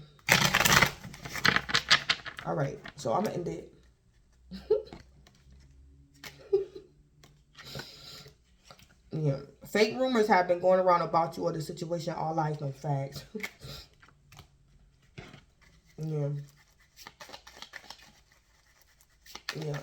All right. So I'm going to end it. Yeah. Fake rumors have been going around about you or the situation. All lies, no facts. Yeah. Yeah.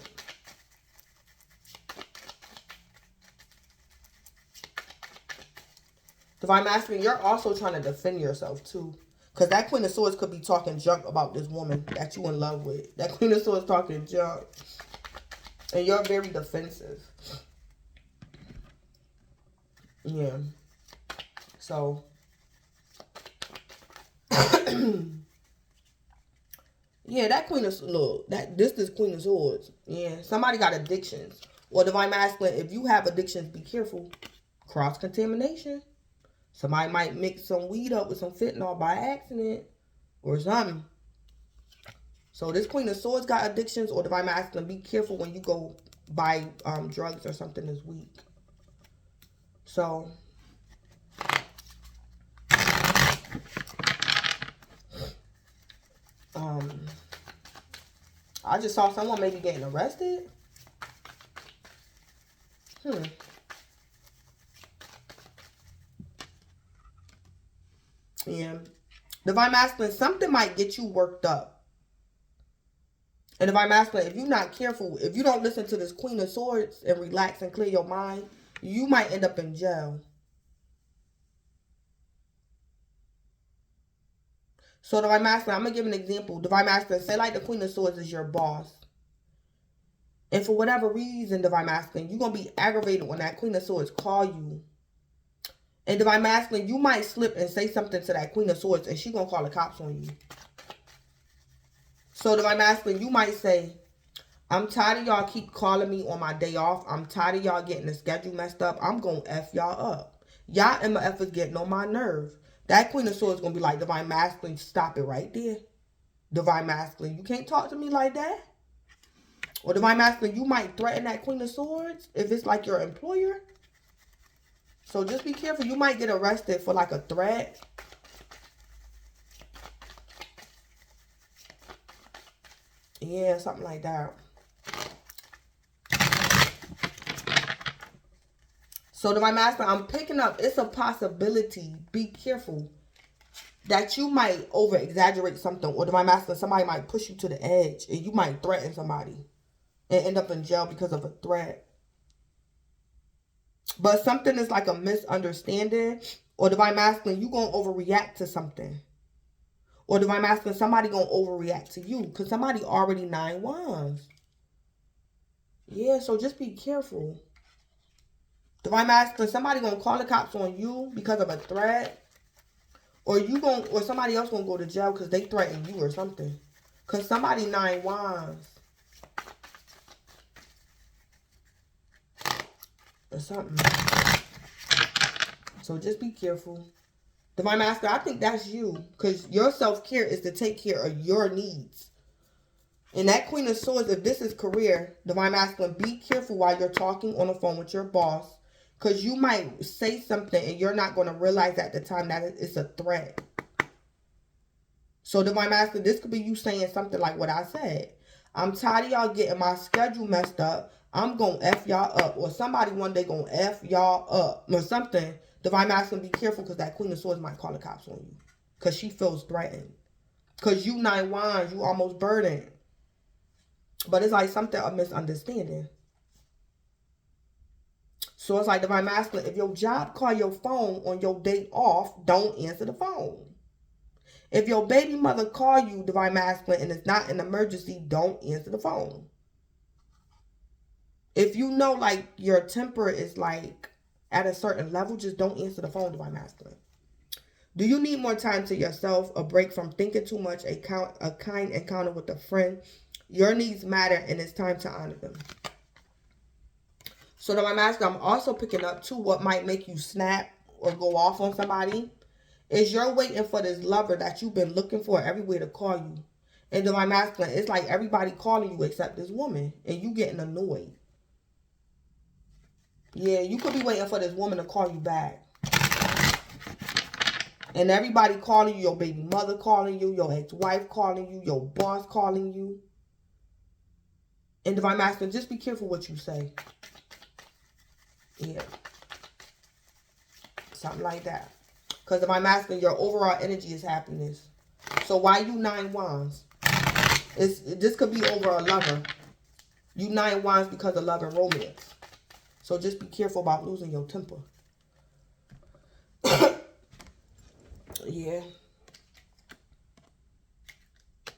Divine masculine, you're also trying to defend yourself too. Because that Queen of Swords could be talking junk about this woman that you in love with. That Queen of Swords talking junk. And you're very defensive. Yeah. So. Yeah, that Queen of, look, this is Queen of Swords. Yeah. Somebody got addictions. Or divine masculine, if you have addictions, be careful. Cross-contamination. Somebody might mix some weed up with some fentanyl by accident. Or something. So this Queen of Swords got addictions, or divine masculine, be careful when you go buy drugs or something this week. So I just saw someone maybe getting arrested. Hmm. And Divine Masculine, something might get you worked up. And Divine Masculine, if you're not careful, if you don't listen to this Queen of Swords and relax and clear your mind, you might end up in jail. So Divine Masculine, I'm going to give an example. Divine Masculine, say like the Queen of Swords is your boss. And for whatever reason, Divine Masculine, you're going to be aggravated when that Queen of Swords call you. And Divine Masculine, you might slip and say something to that Queen of Swords and she's going to call the cops on you. So Divine Masculine, you might say, I'm tired of y'all keep calling me on my day off. I'm tired of y'all getting the schedule messed up. I'm going to F y'all up. Y'all MF is getting on my nerve. That Queen of Swords is going to be like, Divine Masculine, stop it right there. Divine Masculine, you can't talk to me like that. Or Divine Masculine, you might threaten that Queen of Swords if it's like your employer. So just be careful. You might get arrested for like a threat. Yeah, something like that. So Divine Masculine, I'm picking up, it's a possibility, be careful, that you might over-exaggerate something. Or Divine Masculine, somebody might push you to the edge and you might threaten somebody and end up in jail because of a threat. But something is like a misunderstanding. Or Divine Masculine, you going to overreact to something. Or Divine Masculine, somebody going to overreact to you. Because somebody already 9 wands. Yeah, so just be careful. Divine Masculine, somebody going to call the cops on you because of a threat. Or somebody else going to go to jail because they threatened you or something. Because somebody 9 wands. Or something. So just be careful. Divine Masculine, I think that's you. Because your self-care is to take care of your needs. And that Queen of Swords, if this is career, Divine Masculine, be careful while you're talking on the phone with your boss. Because you might say something and you're not going to realize at the time that it's a threat. So Divine Masculine, this could be you saying something like what I said. I'm tired of y'all getting my schedule messed up. I'm going to F y'all up. Or somebody one day going to F y'all up. Or something. Divine Masculine, be careful because that Queen of Swords might call the cops on you. Because she feels threatened. Because you 9 wands, you almost burdened. But it's like something, a misunderstanding. So it's like Divine Masculine, if your job call your phone on your day off, don't answer the phone. If your baby mother call you, Divine Masculine, and it's not an emergency, don't answer the phone. If you know like your temper is like at a certain level, just don't answer the phone, Divine Masculine. Do you need more time to yourself, a break from thinking too much, a kind encounter with a friend? Your needs matter and it's time to honor them. So Divine Masculine, I'm also picking up too what might make you snap or go off on somebody. Is you're waiting for this lover that you've been looking for everywhere to call you. And Divine Masculine, it's like everybody calling you except this woman. And you getting annoyed. Yeah, you could be waiting for this woman to call you back. And everybody calling you, your baby mother calling you, your ex-wife calling you, your boss calling you. And Divine Masculine, just be careful what you say. Yeah. Something like that. Because Divine Masculine, your overall energy is happiness. So why you 9 wands? This could be over a lover. You 9 wands because of love and romance. So just be careful about losing your temper. Yeah.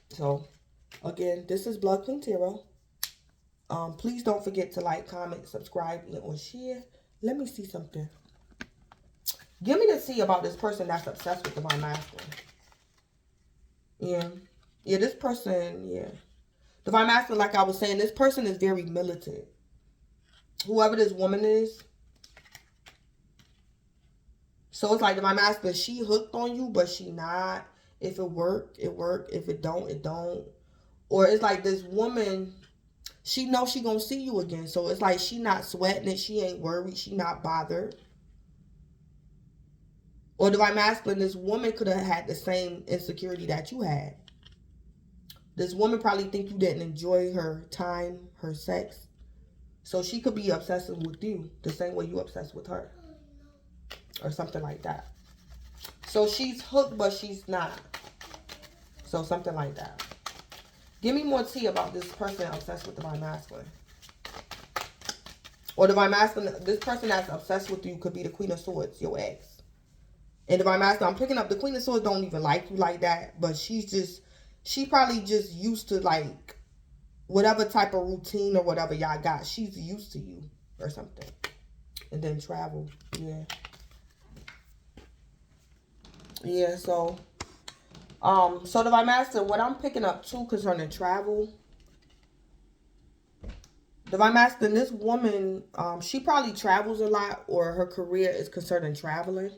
So, again, this is Blood Queen Tarot. Please don't forget to like, comment, subscribe, and or share. Let me see something. Give me to see about this person that's obsessed with Divine Masculine. Yeah. Yeah, this person, yeah. Divine Masculine, like I was saying, this person is very militant. Whoever this woman is. So it's like Divine Masculine, she hooked on you, but she not. If it work, it work. If it don't, it don't. Or it's like this woman, she knows she gonna see you again. So it's like she not sweating it. She ain't worried. She not bothered. Or Divine Masculine, this woman could have had the same insecurity that you had. This woman probably think you didn't enjoy her time, her sex. So she could be obsessive with you the same way you obsessed with her. Or something like that. So she's hooked, but she's not. So something like that. Give me more tea about this person obsessed with divine masculine. Or divine masculine, this person that's obsessed with you could be the Queen of Swords, your ex. And divine masculine, I'm picking up the Queen of Swords don't even like you like that. But she probably just used to like whatever type of routine or whatever y'all got. She's used to you or something. And then travel. Yeah. Yeah, so divine masculine, what I'm picking up too concerning travel. Divine masculine, this woman, she probably travels a lot, or her career is concerning traveling.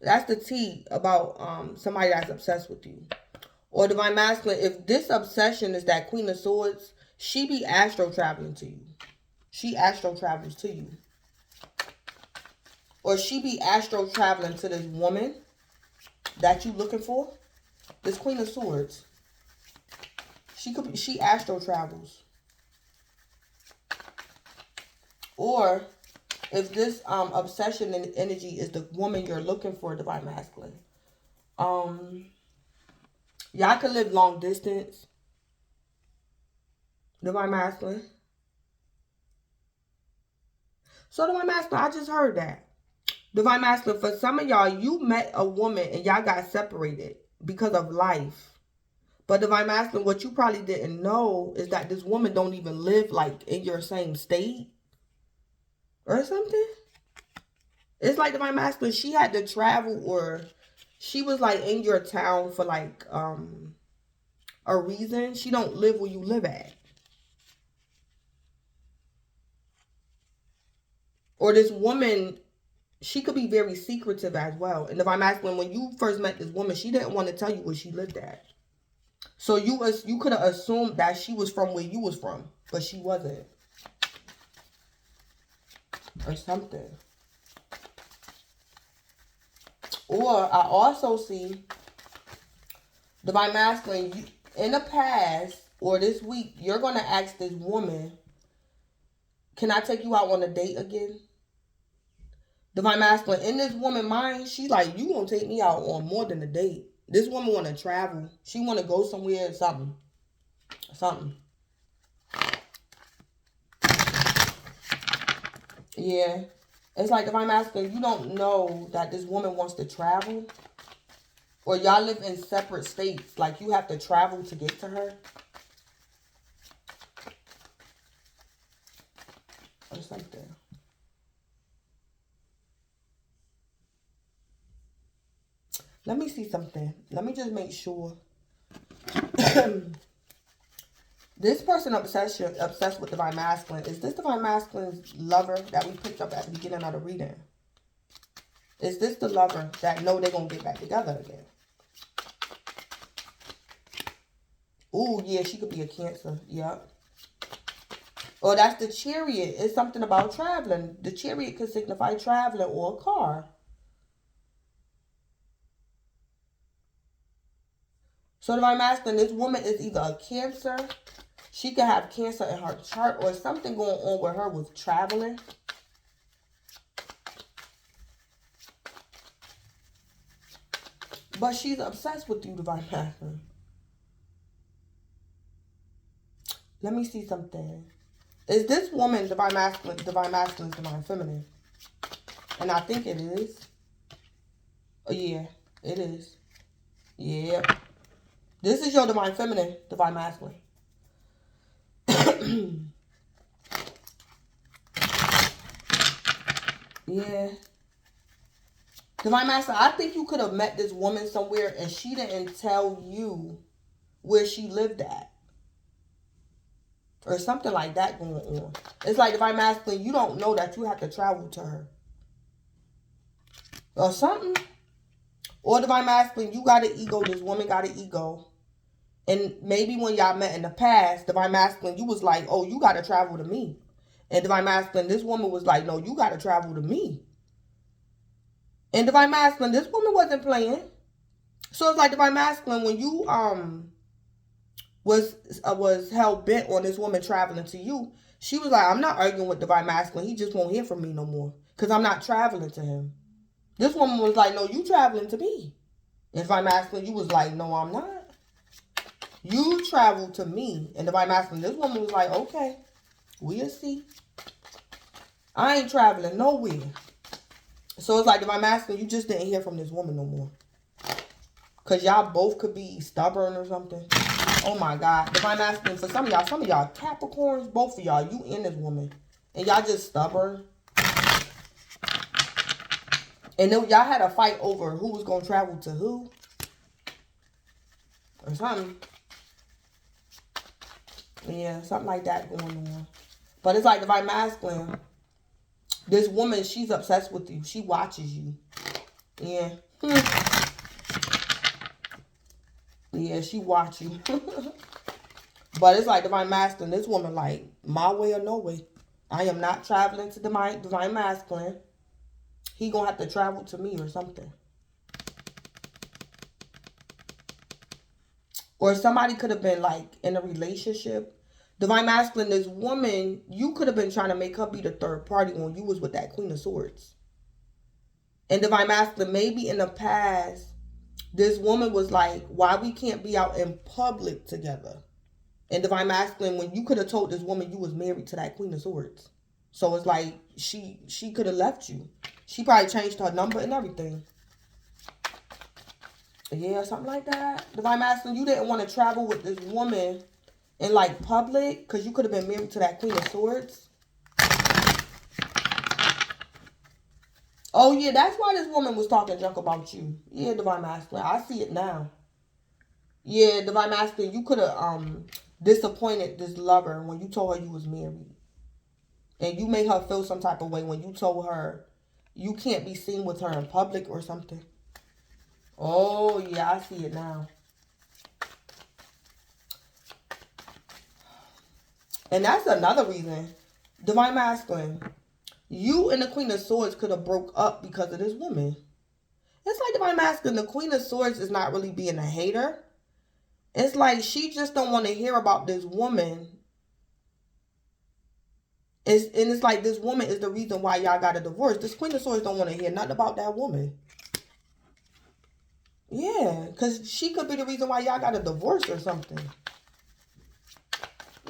That's the tea about somebody that's obsessed with you. Or divine masculine, if this obsession is that Queen of Swords, she be astro traveling to you. She astro travels to you. Or she be astro traveling to this woman that you looking for. This Queen of Swords. She astro travels. Or if this obsession and energy is the woman you're looking for, divine masculine. Y'all can live long distance. Divine masculine. So divine masculine, I just heard that. Divine masculine, for some of y'all, you met a woman and y'all got separated because of life. But divine masculine, what you probably didn't know is that this woman don't even live like in your same state or something. It's like divine masculine, she had to travel, or she was like in your town for like a reason. She don't live where you live at. Or this woman, she could be very secretive as well. And divine masculine, when you first met this woman, she didn't want to tell you where she lived at. So you could have assumed that she was from where you was from, but she wasn't. Or something. Or I also see divine masculine, in the past or this week, you're going to ask this woman, can I take you out on a date again? Divine masculine, in this woman's mind, she's like, you going to take me out on more than a date. This woman want to travel. She want to go somewhere, something. Yeah. It's like divine masculine, you don't know that this woman wants to travel. Or y'all live in separate states. Like you have to travel to get to her. Or something. Let me see something. Let me just make sure. This person obsessed with divine masculine. Is this divine masculine's lover that we picked up at the beginning of the reading? Is this the lover that know they're going to get back together again? Ooh, yeah, she could be a Cancer. Yep. Or that's the Chariot. It's something about traveling. The Chariot could signify traveling or a car. So divine masculine, this woman is either a Cancer. She could have Cancer in her chart, or something going on with her with traveling. But she's obsessed with you, divine masculine. Let me see something. Is this woman divine masculine, divine feminine? And I think it is. Oh, yeah, it is. Yeah. This is your divine feminine, divine masculine. Yeah. Divine masculine, I think you could have met this woman somewhere and she didn't tell you where she lived at. Or something like that going on. It's like divine masculine, you don't know that you have to travel to her. Or something. Or divine masculine, you got an ego, this woman got an ego. And maybe when y'all met in the past, divine masculine, you was like, oh, you got to travel to me. And divine masculine, this woman was like, no, you got to travel to me. And divine masculine, this woman wasn't playing. So it's like divine masculine, when you was hell bent on this woman traveling to you, She was like, I'm not arguing with Divine Masculine. He just won't hear from me no more. Because I'm not traveling to him. This woman was like, no, you traveling to me. And Divine Masculine, you was like, no, I'm not. You travel to me. And Divine Masculine, this woman was like, okay, we'll see. I ain't traveling nowhere. So it's like Divine Masculine, you just didn't hear from this woman no more. Because y'all both could be stubborn or something. Oh my God. Divine Masculine, for some of y'all Capricorns, both of y'all, you and this woman. And y'all just stubborn. And then y'all had a fight over who was going to travel to who. Or something. Yeah, something like that going on. But it's like Divine Masculine. This woman, she's obsessed with you. She watches you. Yeah. Yeah, she watch you. But it's like Divine Masculine. This woman like, my way or no way. I am not traveling to Divine Masculine. He gonna have to travel to me or something. Or somebody could have been like in a relationship. Divine Masculine, this woman, you could have been trying to make her be the third party when you was with that Queen of Swords. And Divine Masculine, maybe in the past, this woman was like, why we can't be out in public together? And Divine Masculine, when you could have told this woman you was married to that Queen of Swords. So it's like, she could have left you. She probably changed her number and everything. Yeah, something like that. Divine Masculine, you didn't want to travel with this woman in like public because you could have been married to that Queen of Swords. Oh yeah, that's why this woman was talking junk about you. Yeah, Divine Masculine, I see it now. Yeah, Divine Masculine, you could have disappointed this lover when you told her you was married. And you made her feel some type of way when you told her you can't be seen with her in public or something. Oh, yeah, I see it now. And that's another reason. Divine Masculine, you and the Queen of Swords could have broke up because of this woman. It's like Divine Masculine, the Queen of Swords is not really being a hater. It's like she just don't want to hear about this woman. And it's like this woman is the reason why y'all got a divorce. This Queen of Swords don't want to hear nothing about that woman. Yeah, because she could be the reason why y'all got a divorce or something.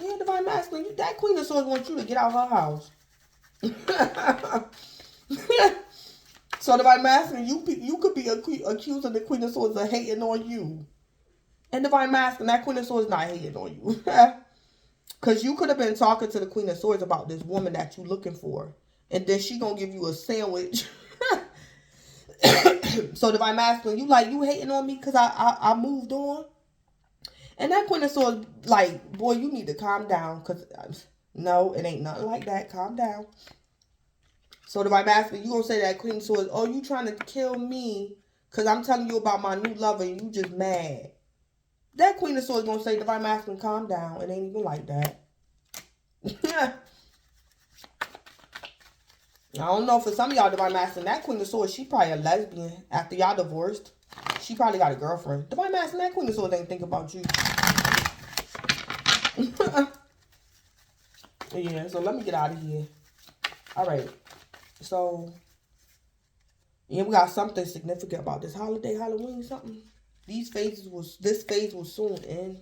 Yeah, Divine Masculine, that Queen of Swords wants you to get out of her house. So Divine Masculine, you could be accused of the Queen of Swords of hating on you. And Divine Masculine, that Queen of Swords not hating on you. Because you could have been talking to the Queen of Swords about this woman that you looking for. And then she going to give you a sandwich. So Divine Masculine, you hating on me because I moved on? And that Queen of Swords, like, boy, you need to calm down. Because, no, it ain't nothing like that. Calm down. So Divine Masculine, you going to say that Queen of Swords, oh, you trying to kill me because I'm telling you about my new lover and you just mad. That Queen of Swords going to say, Divine Masculine, calm down. It ain't even like that. I don't know, for some of y'all Divine Masculine, that Queen of Swords, she probably a lesbian. After y'all divorced, she probably got a girlfriend. Divine Masculine, that Queen of Swords ain't think about you. Yeah, so let me get out of here. Alright. So, yeah, we got something significant about this holiday, Halloween, something. This phase will soon end.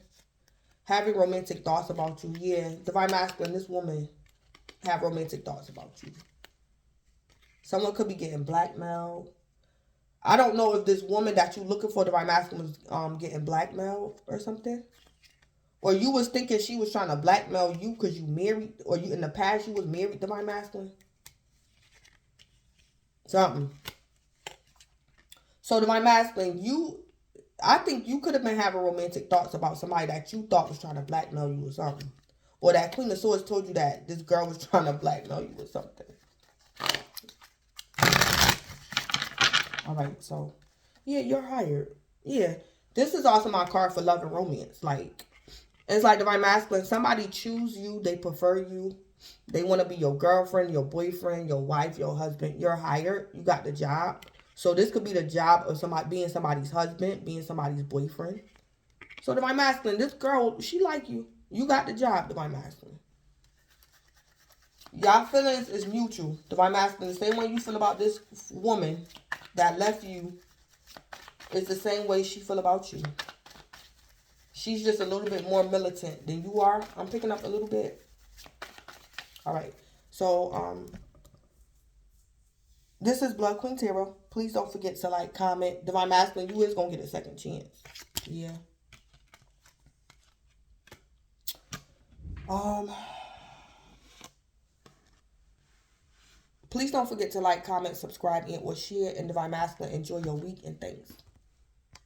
Having romantic thoughts about you. Yeah, Divine Masculine, this woman have romantic thoughts about you. Someone could be getting blackmailed. I don't know if this woman that you looking for, Divine Masculine, was getting blackmailed or something. Or you was thinking she was trying to blackmail you because you married, or you in the past you was married, Divine Masculine. Something. So Divine Masculine, I think you could have been having romantic thoughts about somebody that you thought was trying to blackmail you or something. Or that Queen of Swords told you that this girl was trying to blackmail you or something. Alright, so, yeah, you're hired. Yeah, this is also my card for love and romance. Like, it's like Divine Masculine, somebody choose you, they prefer you. They want to be your girlfriend, your boyfriend, your wife, your husband. You're hired. You got the job. So this could be the job of somebody being somebody's husband, being somebody's boyfriend. So Divine Masculine, this girl, she like you. You got the job, Divine Masculine. Y'all feelings is mutual. Divine Masculine, the same way you feel about this woman that left you is the same way she feel about you. She's just a little bit more militant than you are. I'm picking up a little bit. All right. So, this is Blood Queen Tarot. Please don't forget to like, comment. Divine Masculine, you is going to get a second chance. Yeah. Please don't forget to like, comment, subscribe, and or share. And Divine Masculine, enjoy your week and thanks.